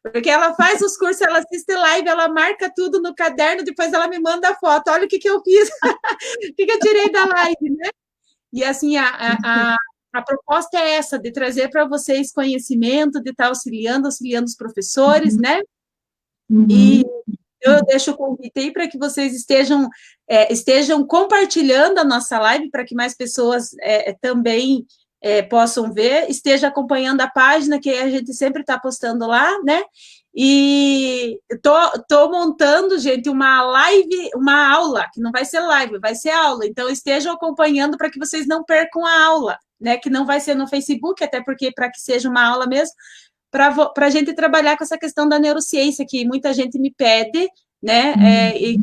Porque ela faz os cursos, ela assiste live, ela marca tudo no caderno, depois ela me manda a foto. Olha o que eu fiz, o que eu tirei da live, né? E assim, a proposta é essa, de trazer para vocês conhecimento, de estar auxiliando os professores, né? E eu deixo o convite aí para que vocês estejam compartilhando a nossa live, para que mais pessoas também possam ver, esteja acompanhando a página, que a gente sempre está postando lá, né? E estou montando, gente, uma live, uma aula, que não vai ser live, vai ser aula, então estejam acompanhando para que vocês não percam a aula, né? Que não vai ser no Facebook, até porque para que seja uma aula mesmo, para a gente trabalhar com essa questão da neurociência, que muita gente me pede, né, e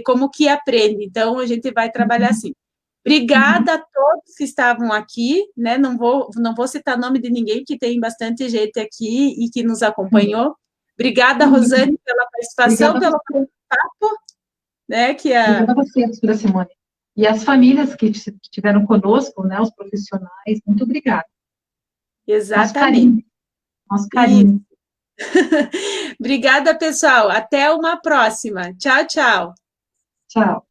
como que aprende. Então, a gente vai trabalhar assim. Obrigada a todos que estavam aqui, né, não vou citar nome de ninguém, que tem bastante gente aqui e que nos acompanhou. Obrigada, Rosane, pela participação, pelo papo, né, Obrigada a você, professora Simone. E as famílias que estiveram conosco, né, os profissionais, muito obrigada. Exatamente. Nosso carinho. Obrigada, pessoal. Até uma próxima. Tchau, tchau. Tchau.